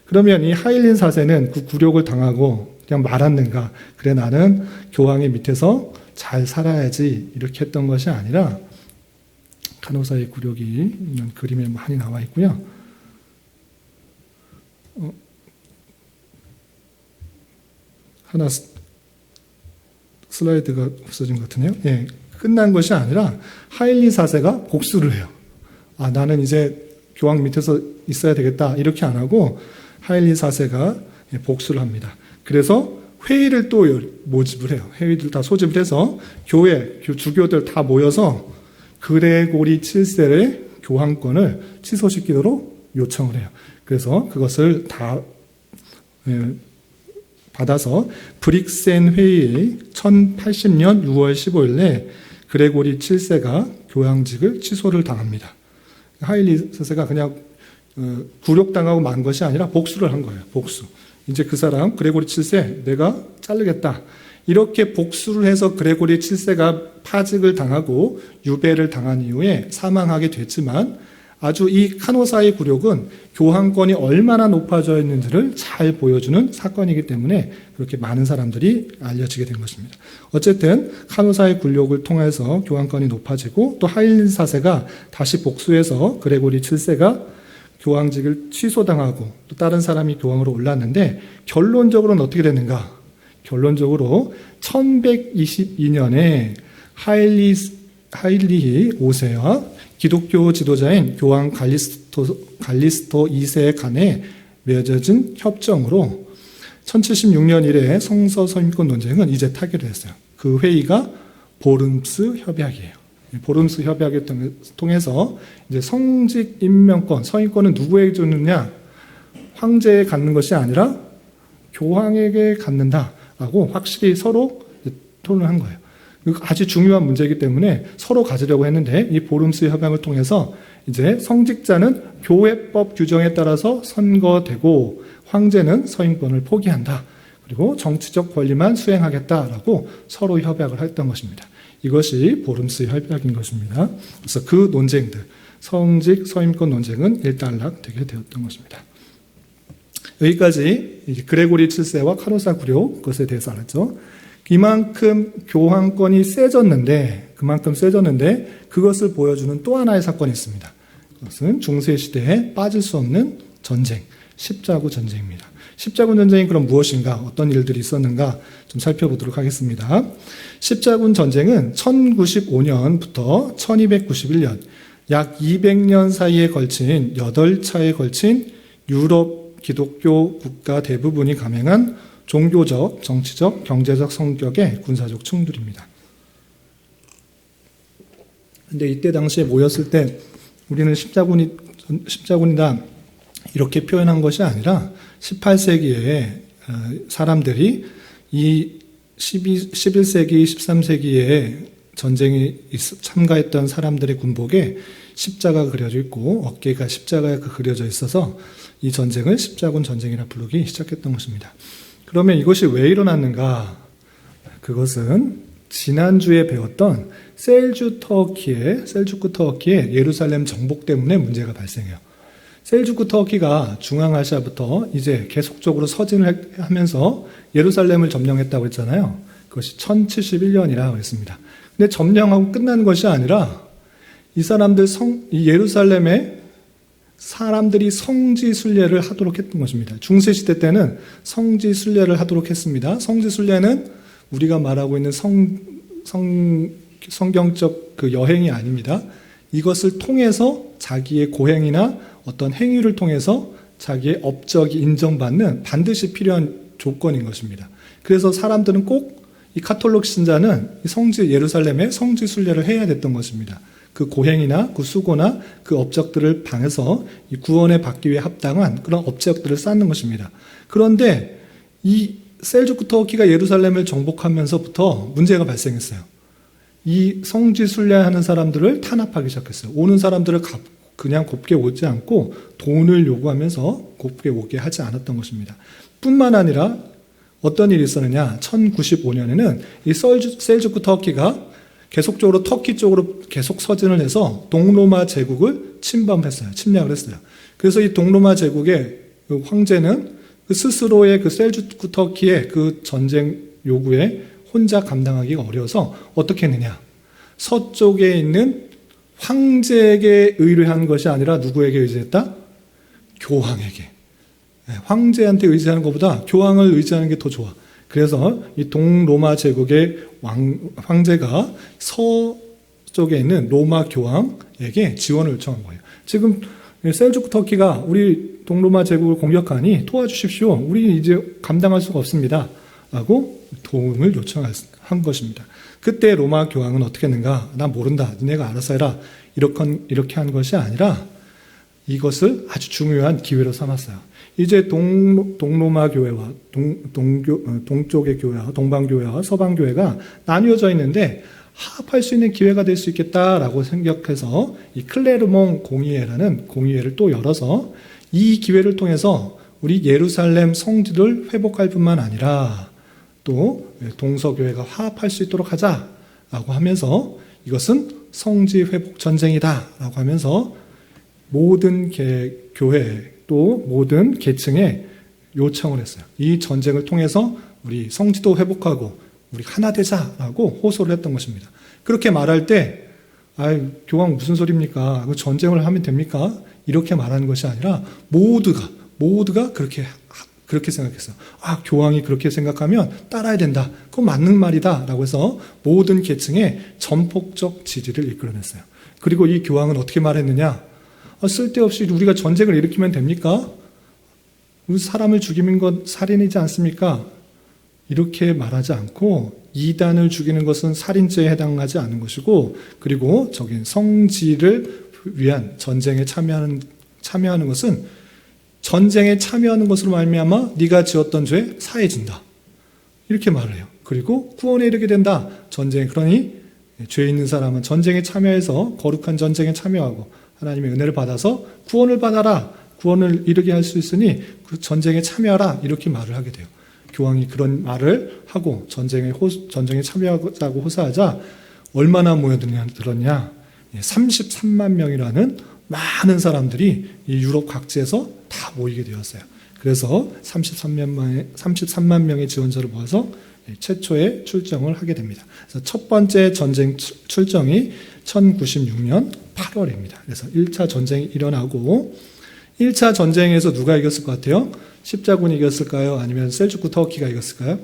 그러면 이 하일린 4세는 그 굴욕을 당하고 그냥 말았는가? 그래 나는 교황의 밑에서 잘 살아야지 이렇게 했던 것이 아니라 카노사의 굴욕이 있는 그림에 많이 나와 있고요. 하나 슬라이드가 없어진 것 같으네요. 끝난 것이 아니라 하일리 4세가 복수를 해요. 나는 이제 교황 밑에서 있어야 되겠다 이렇게 안 하고 하일리 4세가 복수를 합니다. 그래서 회의를 또 모집을 해요. 회의들 다 소집을 해서 주교들 다 모여서 그레고리 7세의 교황권을 취소시키도록 요청을 해요. 그래서 그것을 다 받아서 브릭센 회의 1080년 6월 15일에 그레고리 7세가 교황직을 취소를 당합니다. 하일리 4세가 그냥 굴욕당하고 만 것이 아니라 복수를 한 거예요. 복수. 이제 그 사람 그레고리 7세 내가 자르겠다. 이렇게 복수를 해서 그레고리 7세가 파직을 당하고 유배를 당한 이후에 사망하게 됐지만 아주 이 카노사의 굴욕은 교황권이 얼마나 높아져 있는지를 잘 보여주는 사건이기 때문에 그렇게 많은 사람들이 알려지게 된 것입니다. 어쨌든 카노사의 굴욕을 통해서 교황권이 높아지고 또 하일린 4세가 다시 복수해서 그레고리 7세가 교황직을 취소당하고 또 다른 사람이 교황으로 올랐는데 결론적으로는 어떻게 됐는가? 결론적으로 1122년에 하일리 5세와 기독교 지도자인 교황 갈리스토 2세 간에 맺어진 협정으로 1076년 이래 성서 서임권 논쟁은 이제 타결됐어요. 그 회의가 보름스 협약이에요. 보름스 협약을 통해서 이제 성직 임명권, 서임권은 누구에게 주느냐? 황제에 갖는 것이 아니라 교황에게 갖는다라고 확실히 서로 토론한 거예요. 아주 중요한 문제이기 때문에 서로 가지려고 했는데 이 보름스 협약을 통해서 이제 성직자는 교회법 규정에 따라서 선거되고 황제는 서임권을 포기한다. 그리고 정치적 권리만 수행하겠다라고 서로 협약을 했던 것입니다. 이것이 보름스 협약인 것입니다. 그래서 그 논쟁들, 성직 서임권 논쟁은 일단락되게 되었던 것입니다. 여기까지 그레고리 7세와 카노사 9료 것에 대해서 알았죠. 이만큼 교황권이 세졌는데 그것을 보여주는 또 하나의 사건이 있습니다. 그것은 중세시대에 빠질 수 없는 전쟁, 십자군 전쟁입니다. 십자군 전쟁이 그럼 무엇인가, 어떤 일들이 있었는가 좀 살펴보도록 하겠습니다. 십자군 전쟁은 1095년부터 1291년 약 200년 사이에 걸친 8차에 걸친 유럽 기독교 국가 대부분이 감행한 종교적, 정치적, 경제적 성격의 군사적 충돌입니다. 근데 이때 당시에 모였을 때 우리는 십자군이다 이렇게 표현한 것이 아니라 18세기에 사람들이 이 11세기, 13세기에 전쟁에 참가했던 사람들의 군복에 십자가가 그려져 있고 어깨가 십자가가 그려져 있어서 이 전쟁을 십자군 전쟁이라 부르기 시작했던 것입니다. 그러면 이것이 왜 일어났는가? 그것은 지난주에 배웠던 셀주크 터키의 예루살렘 정복 때문에 문제가 발생해요. 셀주크 터키가 중앙아시아부터 이제 계속적으로 서진을 하면서 예루살렘을 점령했다고 했잖아요. 그것이 1071년이라고 했습니다. 근데 점령하고 끝난 것이 아니라 이 사람들 이 예루살렘에 사람들이 성지순례를 하도록 했던 것입니다. 중세시대 때는 성지순례를 하도록 했습니다. 성지순례는 우리가 말하고 있는 성경적 그 여행이 아닙니다. 이것을 통해서 자기의 고행이나 어떤 행위를 통해서 자기의 업적이 인정받는 반드시 필요한 조건인 것입니다. 그래서 사람들은 꼭 이 카톨릭 신자는 예루살렘에 성지순례를 해야 됐던 것입니다. 그 고행이나 그 수고나 그 업적들을 방해서 이 구원에 받기 위해 합당한 그런 업적들을 쌓는 것입니다. 그런데 이 셀주크 터키가 예루살렘을 정복하면서부터 문제가 발생했어요. 이 성지순례하는 사람들을 탄압하기 시작했어요. 오는 사람들을 그냥 곱게 오지 않고 돈을 요구하면서 곱게 오게 하지 않았던 것입니다. 뿐만 아니라 어떤 일이 있었느냐? 1095년에는 이 셀주크 터키가 계속적으로 터키 쪽으로 계속 서진을 해서 동로마 제국을 침략을 했어요. 그래서 이 동로마 제국의 그 황제는 그 스스로의 그 셀주크 터키의 그 전쟁 요구에 혼자 감당하기가 어려워서 어떻게 했느냐? 서쪽에 있는 황제에게 의뢰한 것이 아니라 누구에게 의지했다? 교황에게. 황제한테 의지하는 것보다 교황을 의지하는 게 더 좋아. 그래서 이 동로마 제국의 황제가 서쪽에 있는 로마 교황에게 지원을 요청한 거예요. 지금 셀주크 터키가 우리 동로마 제국을 공격하니 도와주십시오. 우리 이제 감당할 수가 없습니다. 라고 도움을 요청한 것입니다. 그때 로마 교황은 어떻게 했는가? 나 모른다. 니네가 알아서 해라. 이렇게 한 것이 아니라 이것을 아주 중요한 기회로 삼았어요. 이제 동로마 교회와 동쪽의 교회와 동방교회와 서방교회가 나뉘어져 있는데 합할 수 있는 기회가 될 수 있겠다라고 생각해서 이 클레르몽 공의회라는 공의회를 또 열어서 이 기회를 통해서 우리 예루살렘 성지를 회복할 뿐만 아니라 또 동서교회가 화합할 수 있도록 하자라고 하면서 이것은 성지 회복 전쟁이다라고 하면서 모든 교회 또 모든 계층에 요청을 했어요. 이 전쟁을 통해서 우리 성지도 회복하고 우리 하나 되자라고 호소를 했던 것입니다. 그렇게 말할 때 교황 무슨 소리입니까? 전쟁을 하면 됩니까? 이렇게 말하는 것이 아니라 모두가 그렇게 생각했어요. 교황이 그렇게 생각하면 따라야 된다. 그건 맞는 말이다. 라고 해서 모든 계층에 전폭적 지지를 이끌어냈어요. 그리고 이 교황은 어떻게 말했느냐? 쓸데없이 우리가 전쟁을 일으키면 됩니까? 사람을 죽이는 건 살인이지 않습니까? 이렇게 말하지 않고 이단을 죽이는 것은 살인죄에 해당하지 않은 것이고 그리고 저긴 성지를 위한 전쟁에 참여하는 것은 전쟁에 참여하는 것으로 말미암아 네가 지었던 죄 사해진다. 이렇게 말을 해요. 그리고 구원에 이르게 된다. 전쟁. 그러니 죄 있는 사람은 전쟁에 참여해서 거룩한 전쟁에 참여하고 하나님의 은혜를 받아서 구원을 받아라. 구원을 이루게 할 수 있으니 그 전쟁에 참여하라. 이렇게 말을 하게 돼요. 교황이 그런 말을 하고 전쟁에 참여하자고 호소하자 얼마나 모여들었냐. 33만 명이라는 많은 사람들이 이 유럽 각지에서 다 모이게 되었어요. 그래서 33만 명의 지원자를 모아서 최초의 출정을 하게 됩니다. 그래서 첫 번째 전쟁 출정이 1096년 8월입니다. 그래서 1차 전쟁이 일어나고 1차 전쟁에서 누가 이겼을 것 같아요? 십자군이 이겼을까요? 아니면 셀주크 터키가 이겼을까요?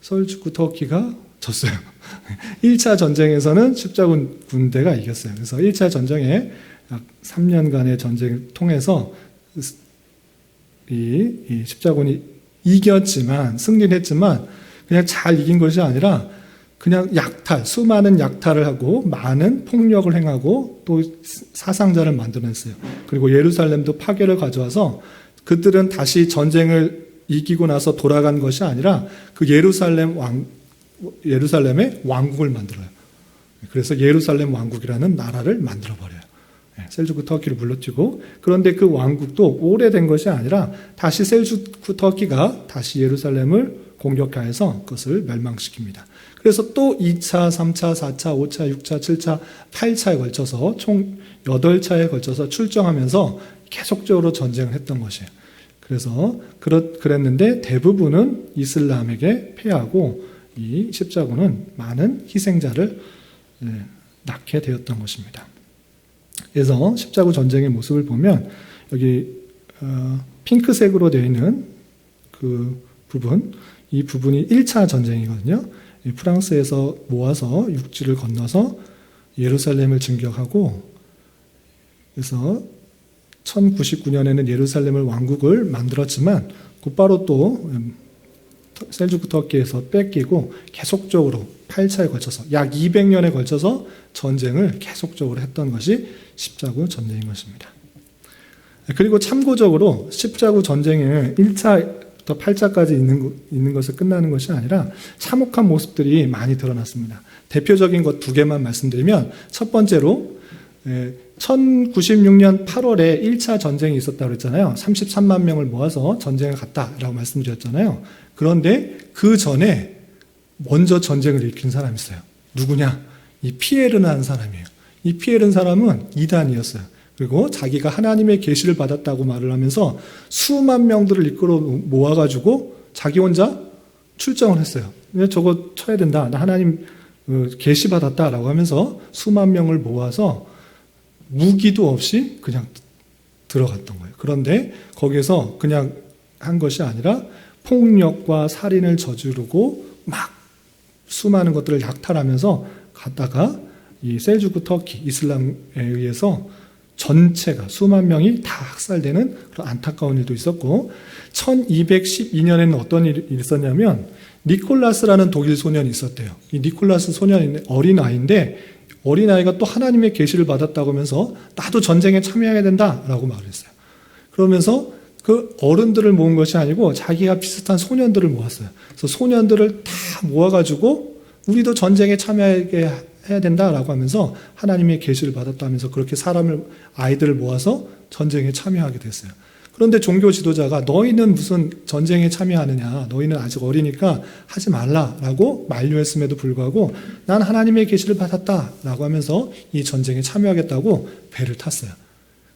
셀주크 터키가 졌어요. 1차 전쟁에서는 십자군 군대가 이겼어요. 그래서 1차 전쟁에 약 3년간의 전쟁을 통해서 이 십자군이 이겼지만, 승리를 했지만 그냥 잘 이긴 것이 아니라 그냥 수많은 약탈을 하고 많은 폭력을 행하고 또 사상자를 만들어냈어요. 그리고 예루살렘도 파괴를 가져와서 그들은 다시 전쟁을 이기고 나서 돌아간 것이 아니라 그 예루살렘의 왕국을 만들어요. 그래서 예루살렘 왕국이라는 나라를 만들어버려요. 셀주크 터키를 물러치고, 그런데 그 왕국도 오래된 것이 아니라 다시 셀주크 터키가 다시 예루살렘을 공격하여서 그것을 멸망시킵니다. 그래서 또 2차, 3차, 4차, 5차, 6차, 7차, 8차에 걸쳐서 총 8차에 걸쳐서 출정하면서 계속적으로 전쟁을 했던 것이에요. 그래서 그랬는데 대부분은 이슬람에게 패하고 이 십자군은 많은 희생자를 낳게 되었던 것입니다. 그래서 십자군 전쟁의 모습을 보면 여기 핑크색으로 되어 있는 그 부분, 이 부분이 1차 전쟁이거든요. 프랑스에서 모아서 육지를 건너서 예루살렘을 진격하고, 그래서 1099년에는 예루살렘을 왕국을 만들었지만 곧바로 또 셀주크 터키에서 뺏기고 계속적으로 8차에 걸쳐서 약 200년에 걸쳐서 전쟁을 계속적으로 했던 것이 십자군 전쟁인 것입니다. 그리고 참고적으로 십자군 전쟁을 1차부터 8차까지 있는 것을 끝나는 것이 아니라 참혹한 모습들이 많이 드러났습니다. 대표적인 것 2개만 말씀드리면, 첫 번째로 1096년 8월에 1차 전쟁이 있었다고 그랬잖아요. 33만 명을 모아서 전쟁을 갔다라고 말씀드렸잖아요. 그런데 그 전에 먼저 전쟁을 일으킨 사람이 있어요. 누구냐? 이 피에르라는 사람이에요. 이 피에르는 사람은 이단이었어요. 그리고 자기가 하나님의 계시를 받았다고 말을 하면서 수만 명들을 이끌어 모아가지고 자기 혼자 출정을 했어요. 저거 쳐야 된다. 나 하나님 계시 받았다라고 하면서 수만 명을 모아서 무기도 없이 그냥 들어갔던 거예요. 그런데 거기에서 그냥 한 것이 아니라 폭력과 살인을 저지르고 막 수많은 것들을 약탈하면서 갔다가 이 셀주크 터키 이슬람에 의해서 전체가 수만 명이 다 학살되는 그런 안타까운 일도 있었고, 1212년에는 어떤 일이 있었냐면 니콜라스라는 독일 소년이 있었대요. 이 니콜라스 소년이 어린아이인데 어린아이가 또 하나님의 계시를 받았다고 하면서 나도 전쟁에 참여해야 된다라고 말을 했어요. 그러면서 그 어른들을 모은 것이 아니고 자기가 비슷한 소년들을 모았어요. 그래서 소년들을 다 모아가지고 우리도 전쟁에 참여하게 해야 된다라고 하면서 하나님의 계시를 받았다 하면서 그렇게 아이들을 모아서 전쟁에 참여하게 됐어요. 그런데 종교 지도자가 너희는 무슨 전쟁에 참여하느냐, 너희는 아직 어리니까 하지 말라라고 만류했음에도 불구하고 난 하나님의 계시를 받았다라고 하면서 이 전쟁에 참여하겠다고 배를 탔어요.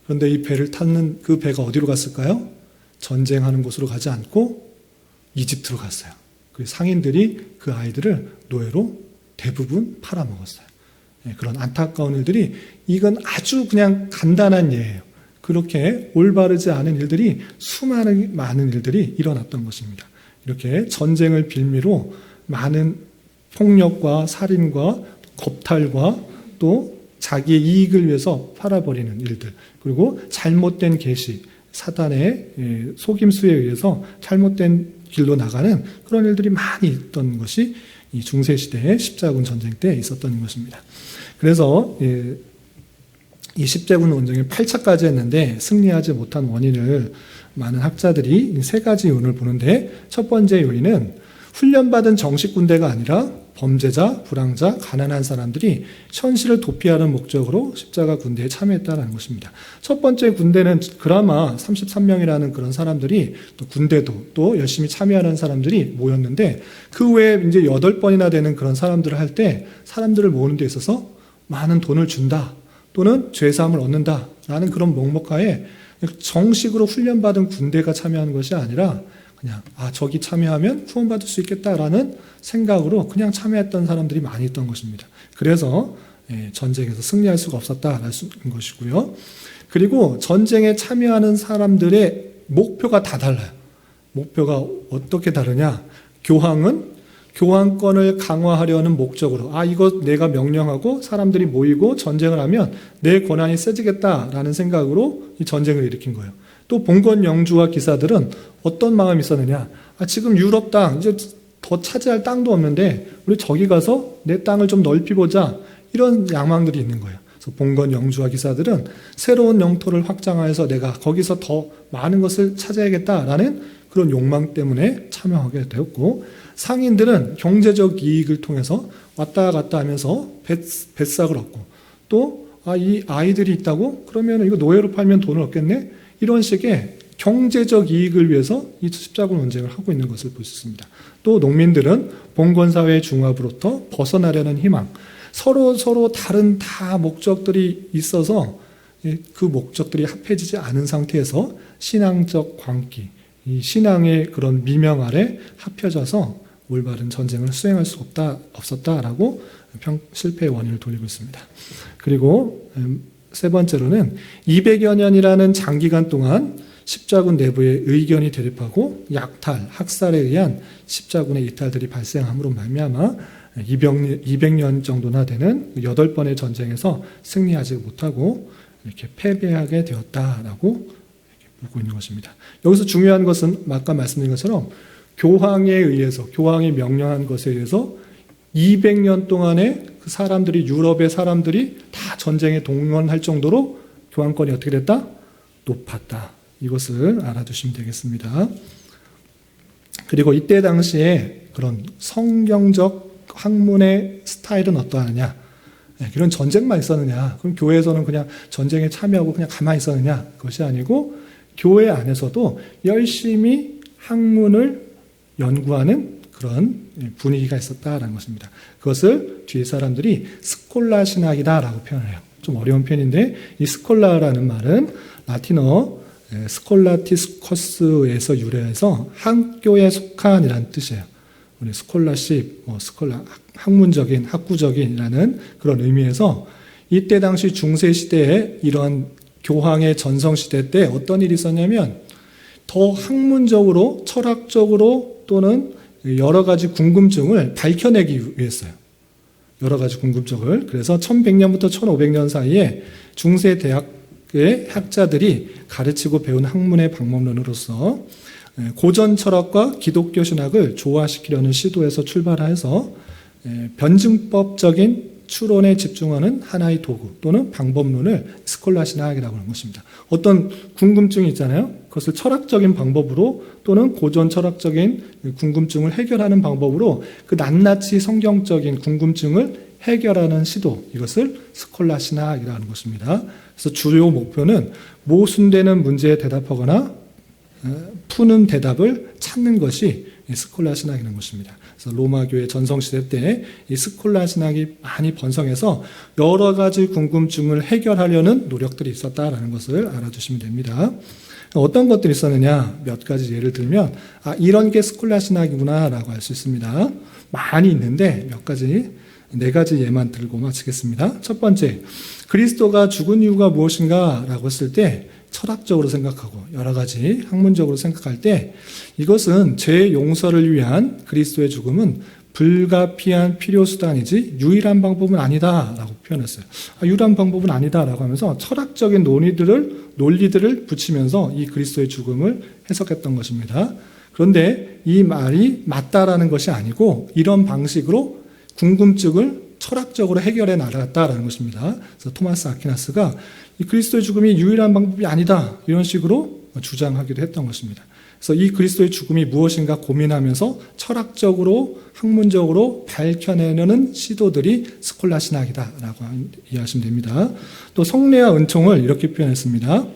그런데 이 배를 탔는 그 배가 어디로 갔을까요? 전쟁하는 곳으로 가지 않고 이집트로 갔어요. 그 상인들이 그 아이들을 노예로 대부분 팔아먹었어요. 그런 안타까운 일들이, 이건 아주 그냥 간단한 예예요. 그렇게 올바르지 않은 일들이 많은 일들이 일어났던 것입니다. 이렇게 전쟁을 빌미로 많은 폭력과 살인과 겁탈과 또 자기의 이익을 위해서 팔아버리는 일들, 그리고 잘못된 계시, 사단의 속임수에 의해서 잘못된 길로 나가는 그런 일들이 많이 있던 것이 이 중세시대의 십자군 전쟁 때 있었던 것입니다. 그래서 이 십자군 전쟁을 8차까지 했는데 승리하지 못한 원인을 많은 학자들이 3가지 요인을 보는데, 첫 번째 요인은 훈련받은 정식 군대가 아니라 범죄자, 불황자, 가난한 사람들이 현실을 도피하는 목적으로 십자가 군대에 참여했다는 것입니다. 첫 번째 군대는 그나마 33명이라는 그런 사람들이 또 군대도 또 열심히 참여하는 사람들이 모였는데 그 외에 이제 8번이나 되는 그런 사람들을 할 때 사람들을 모으는 데 있어서 많은 돈을 준다 또는 죄사함을 얻는다라는 그런 목록하에 정식으로 훈련받은 군대가 참여하는 것이 아니라 그냥 저기 참여하면 구원받을 수 있겠다라는 생각으로 그냥 참여했던 사람들이 많이 있던 것입니다. 그래서 전쟁에서 승리할 수가 없었다라는 것이고요. 그리고 전쟁에 참여하는 사람들의 목표가 다 달라요. 목표가 어떻게 다르냐? 교황은 교황권을 강화하려는 목적으로 이거 내가 명령하고 사람들이 모이고 전쟁을 하면 내 권한이 세지겠다라는 생각으로 이 전쟁을 일으킨 거예요. 또 봉건 영주와 기사들은 어떤 마음이 있었느냐? 지금 유럽 땅 이제 더 차지할 땅도 없는데 우리 저기 가서 내 땅을 좀 넓히 보자 이런 야망들이 있는 거예요. 그래서 봉건 영주와 기사들은 새로운 영토를 확장하여서 내가 거기서 더 많은 것을 차지하겠다라는 그런 욕망 때문에 참여하게 되었고 상인들은 경제적 이익을 통해서 왔다 갔다 하면서 뱃삭을 얻고 또 이 아이들이 있다고 그러면 이거 노예로 팔면 돈을 얻겠네 이런 식의 경제적 이익을 위해서 이 십자군 논쟁을 하고 있는 것을 볼 수 있습니다. 또 농민들은 봉건사회의 중압으로부터 벗어나려는 희망, 서로 다른 다 목적들이 있어서 그 목적들이 합해지지 않은 상태에서 신앙적 광기, 이 신앙의 그런 미명 아래 합혀져서 올바른 전쟁을 수행할 수 없었다라고 실패의 원인을 돌리고 있습니다. 그리고 세 번째로는 200여 년이라는 장기간 동안 십자군 내부의 의견이 대립하고 약탈, 학살에 의한 십자군의 이탈들이 발생함으로 말미암아 200년 정도나 되는 8번의 전쟁에서 승리하지 못하고 이렇게 패배하게 되었다라고 보고 있는 것입니다. 여기서 중요한 것은 아까 말씀드린 것처럼 교황에 의해서, 교황이 명령한 것에 의해서 200년 동안에 그 사람들이, 유럽의 사람들이 다 전쟁에 동원할 정도로 교황권이 어떻게 됐다? 높았다. 이것을 알아두시면 되겠습니다. 그리고 이때 당시에 그런 성경적 학문의 스타일은 어떠하느냐? 그런 전쟁만 있었느냐? 그럼 교회에서는 그냥 전쟁에 참여하고 그냥 가만히 있었느냐? 그것이 아니고 교회 안에서도 열심히 학문을 연구하는 그런 분위기가 있었다라는 것입니다. 그것을 뒤에 사람들이 스콜라 신학이다라고 표현을 해요. 좀 어려운 표현인데 이 스콜라라는 말은 라틴어 스콜라티스커스에서 유래해서 학교에 속한이라는 뜻이에요. 우리 스콜라십, 스콜라 학문적인, 학구적인이라는 그런 의미에서 이때 당시 중세 시대에 이러한 교황의 전성 시대 때 어떤 일이 있었냐면 더 학문적으로, 철학적으로 또는 여러 가지 궁금증을 밝혀내기 위해서요. 여러 가지 궁금증을. 그래서 1100년부터 1500년 사이에 중세 대학의 학자들이 가르치고 배운 학문의 방법론으로서 고전 철학과 기독교 신학을 조화시키려는 시도에서 출발해서 변증법적인 추론에 집중하는 하나의 도구 또는 방법론을 스콜라 신학이라고 하는 것입니다. 어떤 궁금증이 있잖아요. 그것을 철학적인 방법으로 또는 고전 철학적인 궁금증을 해결하는 방법으로 그 낱낱이 성경적인 궁금증을 해결하는 시도, 이것을 스콜라 신학이라고 하는 것입니다. 그래서 주요 목표는 모순되는 문제에 대답하거나 푸는 대답을 찾는 것이 스콜라 신학이라는 것입니다. 그래서 로마 교회 전성시대 때 이 스콜라 신학이 많이 번성해서 여러 가지 궁금증을 해결하려는 노력들이 있었다라는 것을 알아두시면 됩니다. 어떤 것들이 있었느냐, 몇 가지 예를 들면 이런 게 스콜라 신학이구나라고 할 수 있습니다. 많이 있는데 몇 가지, 4가지 예만 들고 마치겠습니다. 첫 번째, 그리스도가 죽은 이유가 무엇인가라고 했을 때 철학적으로 생각하고 여러 가지 학문적으로 생각할 때 이것은 죄 용서를 위한 그리스도의 죽음은 불가피한 필요수단이지 유일한 방법은 아니다라고 표현했어요. 유일한 방법은 아니다라고 하면서 철학적인 논리들을 붙이면서 이 그리스도의 죽음을 해석했던 것입니다. 그런데 이 말이 맞다라는 것이 아니고 이런 방식으로 궁금증을 철학적으로 해결해 나갔다라는 것입니다. 그래서 토마스 아퀴나스가 이 그리스도의 죽음이 유일한 방법이 아니다 이런 식으로 주장하기도 했던 것입니다. 그래서 이 그리스도의 죽음이 무엇인가 고민하면서 철학적으로 학문적으로 밝혀내는 시도들이 스콜라 신학이다라고 이해하시면 됩니다. 또 성례와 은총을 이렇게 표현했습니다.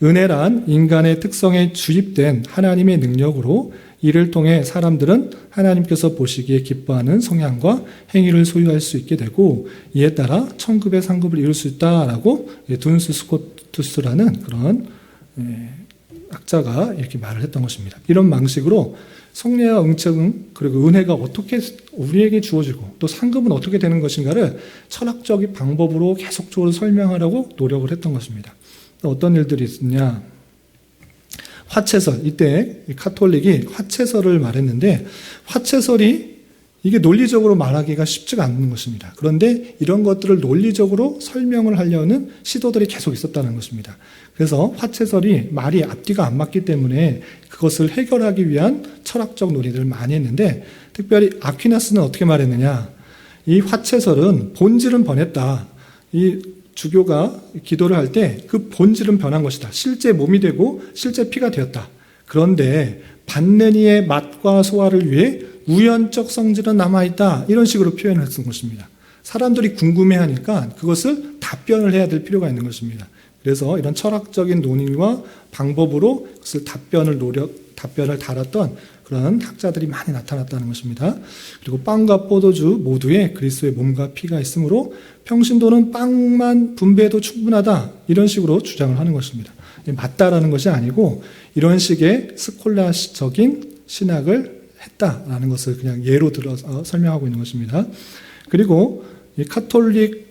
은혜란 인간의 특성에 주입된 하나님의 능력으로 이를 통해 사람들은 하나님께서 보시기에 기뻐하는 성향과 행위를 소유할 수 있게 되고 이에 따라 천급의 상급을 이룰 수 있다라고 둔스 스코투스라는 그런 학자가 이렇게 말을 했던 것입니다. 이런 방식으로 성례와 은총 그리고 은혜가 어떻게 우리에게 주어지고 또 상급은 어떻게 되는 것인가를 철학적인 방법으로 계속적으로 설명하려고 노력을 했던 것입니다. 어떤 일들이 있느냐? 화채설, 이때 카톨릭이 화채설을 말했는데 화채설이 이게 논리적으로 말하기가 쉽지가 않는 것입니다. 그런데 이런 것들을 논리적으로 설명을 하려는 시도들이 계속 있었다는 것입니다. 그래서 화채설이 말이 앞뒤가 안 맞기 때문에 그것을 해결하기 위한 철학적 논의들을 많이 했는데 특별히 아퀴나스는 어떻게 말했느냐? 이 화채설은 본질은 변했다. 이 주교가 기도를 할 때 그 본질은 변한 것이다. 실제 몸이 되고 실제 피가 되었다. 그런데 받는 이의 맛과 소화를 위해 우연적 성질은 남아있다. 이런 식으로 표현을 쓴 것입니다. 사람들이 궁금해하니까 그것을 답변을 해야 될 필요가 있는 것입니다. 그래서 이런 철학적인 논의와 방법으로 그것을 답변을 달았던 그런 학자들이 많이 나타났다는 것입니다. 그리고 빵과 포도주 모두에 그리스도의 몸과 피가 있으므로 평신도는 빵만 분배해도 충분하다. 이런 식으로 주장을 하는 것입니다. 맞다라는 것이 아니고 이런 식의 스콜라적인 신학을 했다라는 것을 그냥 예로 들어서 설명하고 있는 것입니다. 그리고 이 카톨릭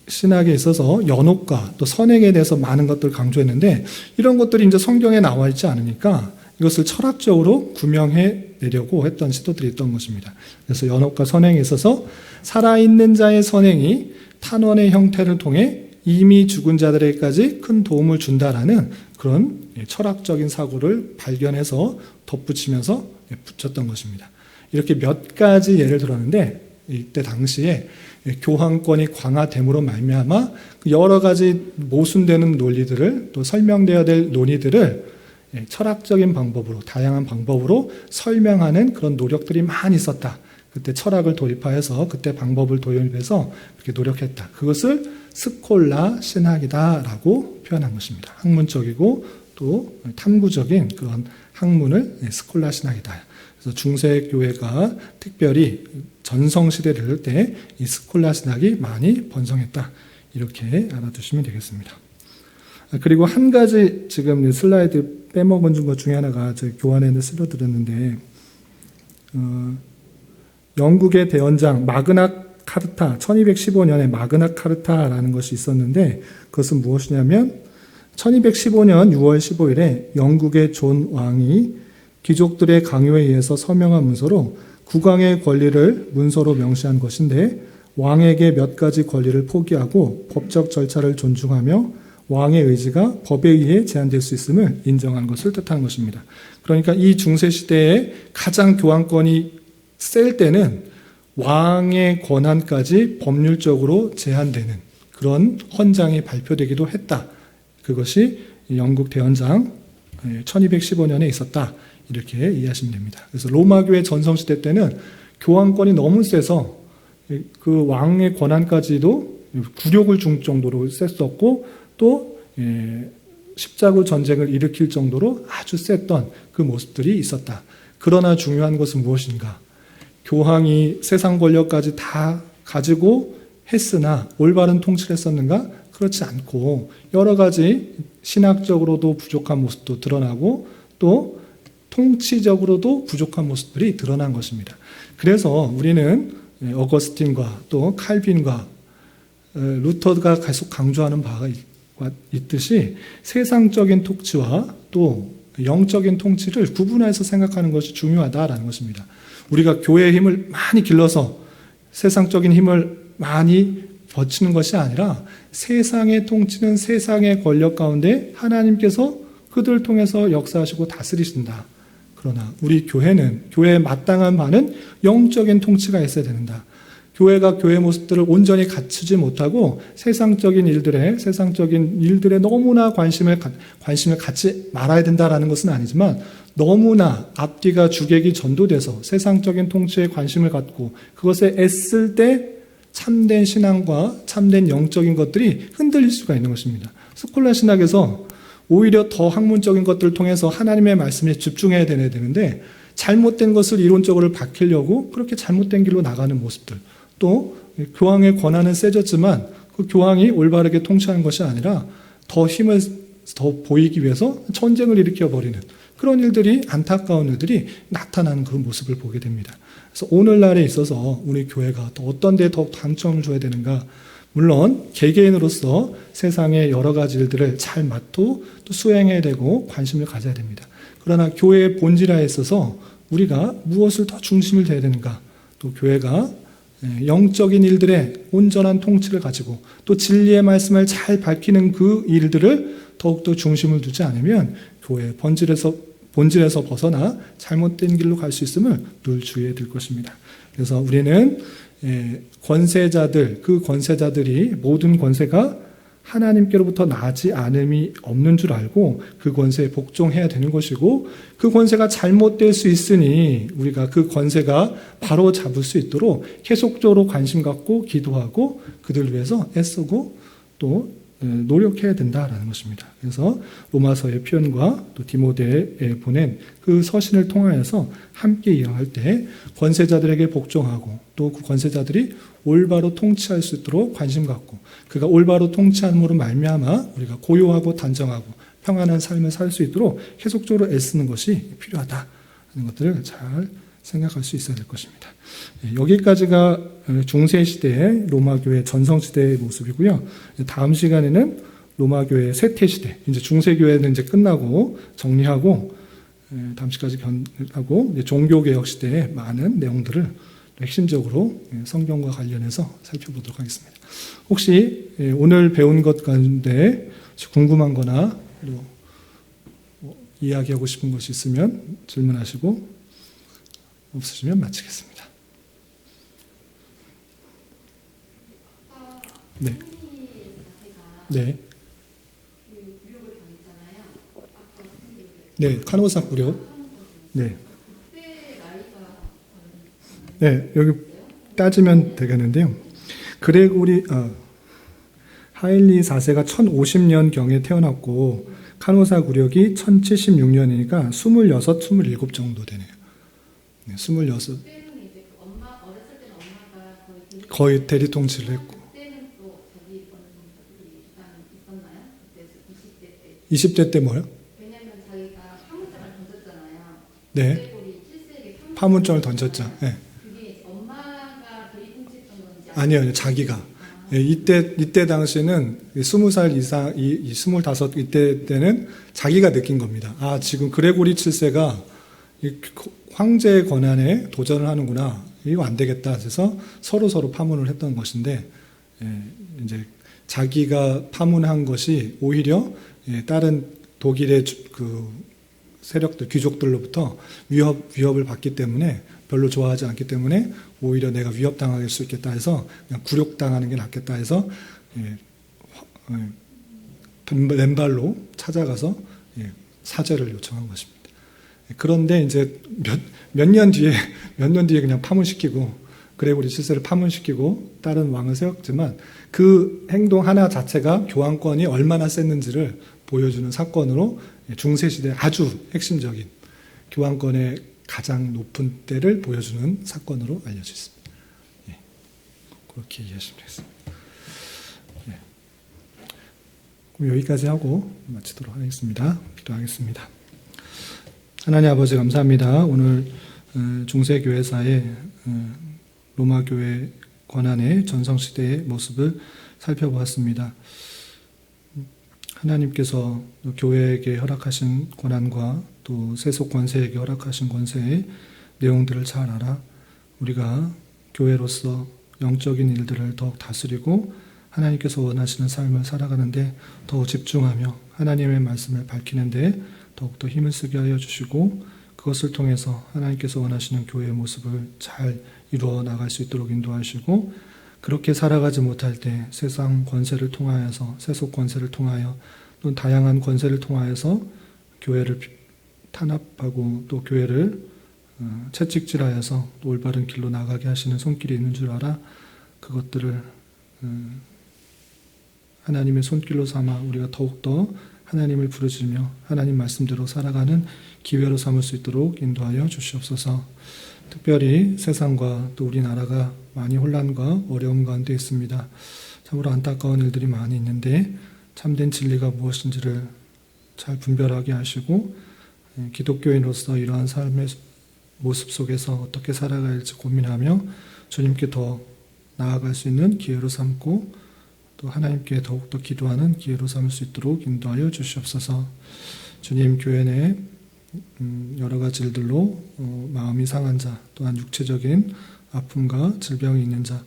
신학에 있어서 연옥과 또 선행에 대해서 많은 것들을 강조했는데 이런 것들이 이제 성경에 나와 있지 않으니까 이것을 철학적으로 구명해 내려고 했던 시도들이 있던 것입니다. 그래서 연옥과 선행에 있어서 살아있는 자의 선행이 탄원의 형태를 통해 이미 죽은 자들에게까지 큰 도움을 준다라는 그런 철학적인 사고를 발견해서 덧붙이면서 붙였던 것입니다. 이렇게 몇 가지 예를 들었는데 이때 당시에 교황권이 강화됨으로 말미암아 여러 가지 모순되는 논리들을 또 설명되어야 될 논의들을 철학적인 방법으로 다양한 방법으로 설명하는 그런 노력들이 많이 있었다. 그때 철학을 도입하여서 그때 방법을 도입해서 그렇게 노력했다. 그것을 스콜라 신학이다라고 표현한 것입니다. 학문적이고 또 탐구적인 그런 학문을 스콜라 신학이다. 그래서 중세 교회가 특별히 전성 시대를 때 이 스콜라 신학이 많이 번성했다. 이렇게 알아두시면 되겠습니다. 그리고 한 가지 지금 슬라이드 빼먹은 것 중에 하나가 제 교환에는 실어드렸는데 영국의 대원장 마그나 카르타 1215년에 마그나 카르타라는 것이 있었는데 그것은 무엇이냐면 1215년 6월 15일에 영국의 존 왕이 귀족들의 강요에 의해서 서명한 문서로 국왕의 권리를 문서로 명시한 것인데 왕에게 몇 가지 권리를 포기하고 법적 절차를 존중하며 왕의 의지가 법에 의해 제한될 수 있음을 인정한 것을 뜻하는 것입니다. 그러니까 이 중세시대에 가장 교황권이 셀 때는 왕의 권한까지 법률적으로 제한되는 그런 헌장이 발표되기도 했다. 그것이 영국 대헌장 1215년에 있었다. 이렇게 이해하시면 됩니다. 그래서 로마교회 전성시대 때는 교황권이 너무 세서 그 왕의 권한까지도 굴욕을 줄 정도로 셌었고 또 십자군 전쟁을 일으킬 정도로 아주 셌던 그 모습들이 있었다. 그러나 중요한 것은 무엇인가? 교황이 세상 권력까지 다 가지고 했으나 올바른 통치를 했었는가? 그렇지 않고 여러 가지 신학적으로도 부족한 모습도 드러나고 또 통치적으로도 부족한 모습들이 드러난 것입니다. 그래서 우리는 어거스틴과 또 칼빈과 루터가 계속 강조하는 바가 있듯이 세상적인 통치와 또 영적인 통치를 구분해서 생각하는 것이 중요하다라는 것입니다. 우리가 교회의 힘을 많이 길러서 세상적인 힘을 많이 버치는 것이 아니라 세상의 통치는 세상의 권력 가운데 하나님께서 그들을 통해서 역사하시고 다스리신다. 그러나 우리 교회는 교회에 마땅한 바는 영적인 통치가 있어야 된다. 교회가 교회 모습들을 온전히 갖추지 못하고 세상적인 일들에 너무나 관심을 갖지 말아야 된다라는 것은 아니지만 너무나 앞뒤가 주객이 전도돼서 세상적인 통치에 관심을 갖고 그것에 애쓸 때 참된 신앙과 참된 영적인 것들이 흔들릴 수가 있는 것입니다. 스콜라 신학에서 오히려 더 학문적인 것들을 통해서 하나님의 말씀에 집중해야 되는데 잘못된 것을 이론적으로 밝히려고 그렇게 잘못된 길로 나가는 모습들, 또 교황의 권한은 세졌지만 그 교황이 올바르게 통치하는 것이 아니라 더 힘을 더 보이기 위해서 전쟁을 일으켜버리는 그런 일들이, 안타까운 일들이 나타나는 그런 모습을 보게 됩니다. 그래서 오늘날에 있어서 우리 교회가 또 어떤 데에 더 강점을 줘야 되는가? 물론 개개인으로서 세상의 여러 가지 일들을 잘 맡고 또 수행해야 되고 관심을 가져야 됩니다. 그러나 교회의 본질화에 있어서 우리가 무엇을 더 중심을 둬야 되는가? 또 교회가 영적인 일들의 온전한 통치를 가지고 또 진리의 말씀을 잘 밝히는 그 일들을 더욱더 중심을 두지 않으면 교회의 본질에서 벗어나 잘못된 길로 갈 수 있음을 늘 주의해야 될 것입니다. 그래서 우리는 권세자들, 그 권세자들이 모든 권세가 하나님께로부터 나지 않음이 없는 줄 알고 그 권세에 복종해야 되는 것이고, 그 권세가 잘못될 수 있으니 우리가 그 권세가 바로 잡을 수 있도록 계속적으로 관심 갖고 기도하고 그들 위해서 애쓰고 또 노력해야 된다라는 것입니다. 그래서 로마서의 표현과 또 디모데에 보낸 그 서신을 통하여서 함께 이행할 때 권세자들에게 복종하고 또 그 권세자들이 올바로 통치할 수 있도록 관심 갖고 그가 올바로 통치함으로 말미암아 우리가 고요하고 단정하고 평안한 삶을 살 수 있도록 계속적으로 애쓰는 것이 필요하다 하는 것들을 잘 생각할 수 있어야 될 것입니다. 여기까지가 중세시대의 로마교회 전성시대의 모습이고요. 다음 시간에는 로마교회의 쇠퇴시대, 이제 중세교회는 이제 끝나고 정리하고 다음 시까지 하고 종교개혁 시대의 많은 내용들을 핵심적으로 성경과 관련해서 살펴보도록 하겠습니다. 혹시 오늘 배운 것 가운데 궁금한 거나 이야기하고 싶은 것이 있으면 질문하시고 없으시면 마치겠습니다. 네. 네. 네, 카노사 구력. 네. 네, 여기 따지면 되겠는데요. 그레고리 하일리 4세가 1050년경에 태어났고 카노사 구력이 1076년이니까 26, 27 정도 되네요. 네, 26. 거의 대리 통치를 했고. 20대 때 뭐요? 왜냐면 자기가 파문장을 던졌잖아요. 네. 파문장을 던졌죠. 네. 그게 엄마가 대리 통치했던 건지 아니요, 자기가. 네, 이때 당시에는 20살 이상, 25 이때 때는 자기가 느낀 겁니다. 아, 지금 그레고리 7세가 황제의 권한에 도전을 하는구나. 이거 안 되겠다. 그래서 서로 파문을 했던 것인데, 이제 자기가 파문한 것이 오히려 다른 독일의 그 세력들, 귀족들로부터 위협을 받기 때문에 별로 좋아하지 않기 때문에 오히려 내가 위협당할 수 있겠다 해서 그냥 굴욕당하는 게 낫겠다 해서 맨발로 찾아가서 사죄를 요청한 것입니다. 그런데 이제 몇 년 뒤에 그냥 파문시키고 그레고리 7세를 파문시키고 다른 왕을 세웠지만 그 행동 하나 자체가 교황권이 얼마나 셌는지를 보여주는 사건으로 중세시대 아주 핵심적인 교황권의 가장 높은 때를 보여주는 사건으로 알려져 있습니다. 예, 그렇게 이해하시면 되겠습니다. 예. 그럼 여기까지 하고 마치도록 하겠습니다. 기도하겠습니다. 하나님 아버지 감사합니다. 오늘 중세교회사의 로마교회 권한의 전성시대의 모습을 살펴보았습니다. 하나님께서 교회에게 허락하신 권한과 또 세속 권세에게 허락하신 권세의 내용들을 잘 알아 우리가 교회로서 영적인 일들을 더욱 다스리고 하나님께서 원하시는 삶을 살아가는데 더 집중하며 하나님의 말씀을 밝히는데 더욱더 힘을 쓰게 하여 주시고 그것을 통해서 하나님께서 원하시는 교회의 모습을 잘 이루어 나갈 수 있도록 인도하시고 그렇게 살아가지 못할 때 세상 권세를 통하여서 세속 권세를 통하여 또는 다양한 권세를 통하여서 교회를 탄압하고 또 교회를 채찍질하여서 또 올바른 길로 나가게 하시는 손길이 있는 줄 알아 그것들을 하나님의 손길로 삼아 우리가 더욱더 하나님을 부르짖으며 하나님 말씀대로 살아가는 기회로 삼을 수 있도록 인도하여 주시옵소서. 특별히 세상과 또 우리나라가 많이 혼란과 어려움 가운데 있습니다. 참으로 안타까운 일들이 많이 있는데 참된 진리가 무엇인지를 잘 분별하게 하시고 기독교인으로서 이러한 삶의 모습 속에서 어떻게 살아가야 할지 고민하며 주님께 더 나아갈 수 있는 기회로 삼고 또 하나님께 더욱더 기도하는 기회로 삼을 수 있도록 인도하여 주시옵소서. 주님, 교회 내 여러 가지 일들로 마음이 상한 자, 또한 육체적인 아픔과 질병이 있는 자,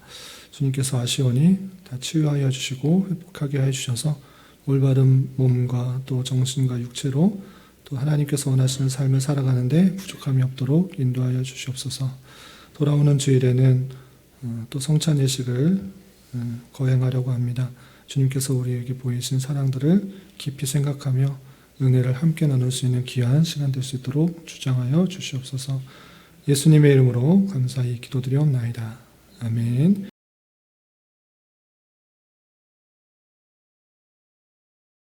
주님께서 아시오니 다 치유하여 주시고 회복하게 해주셔서 올바른 몸과 또 정신과 육체로 또 하나님께서 원하시는 삶을 살아가는데 부족함이 없도록 인도하여 주시옵소서. 돌아오는 주일에는 또 성찬 예식을 거행하려고 합니다. 주님께서 우리에게 보이신 사랑들을 깊이 생각하며 은혜를 함께 나눌 수 있는 귀한 시간 될 수 있도록 주장하여 주시옵소서. 예수님의 이름으로 감사히 기도드리옵나이다. 아멘.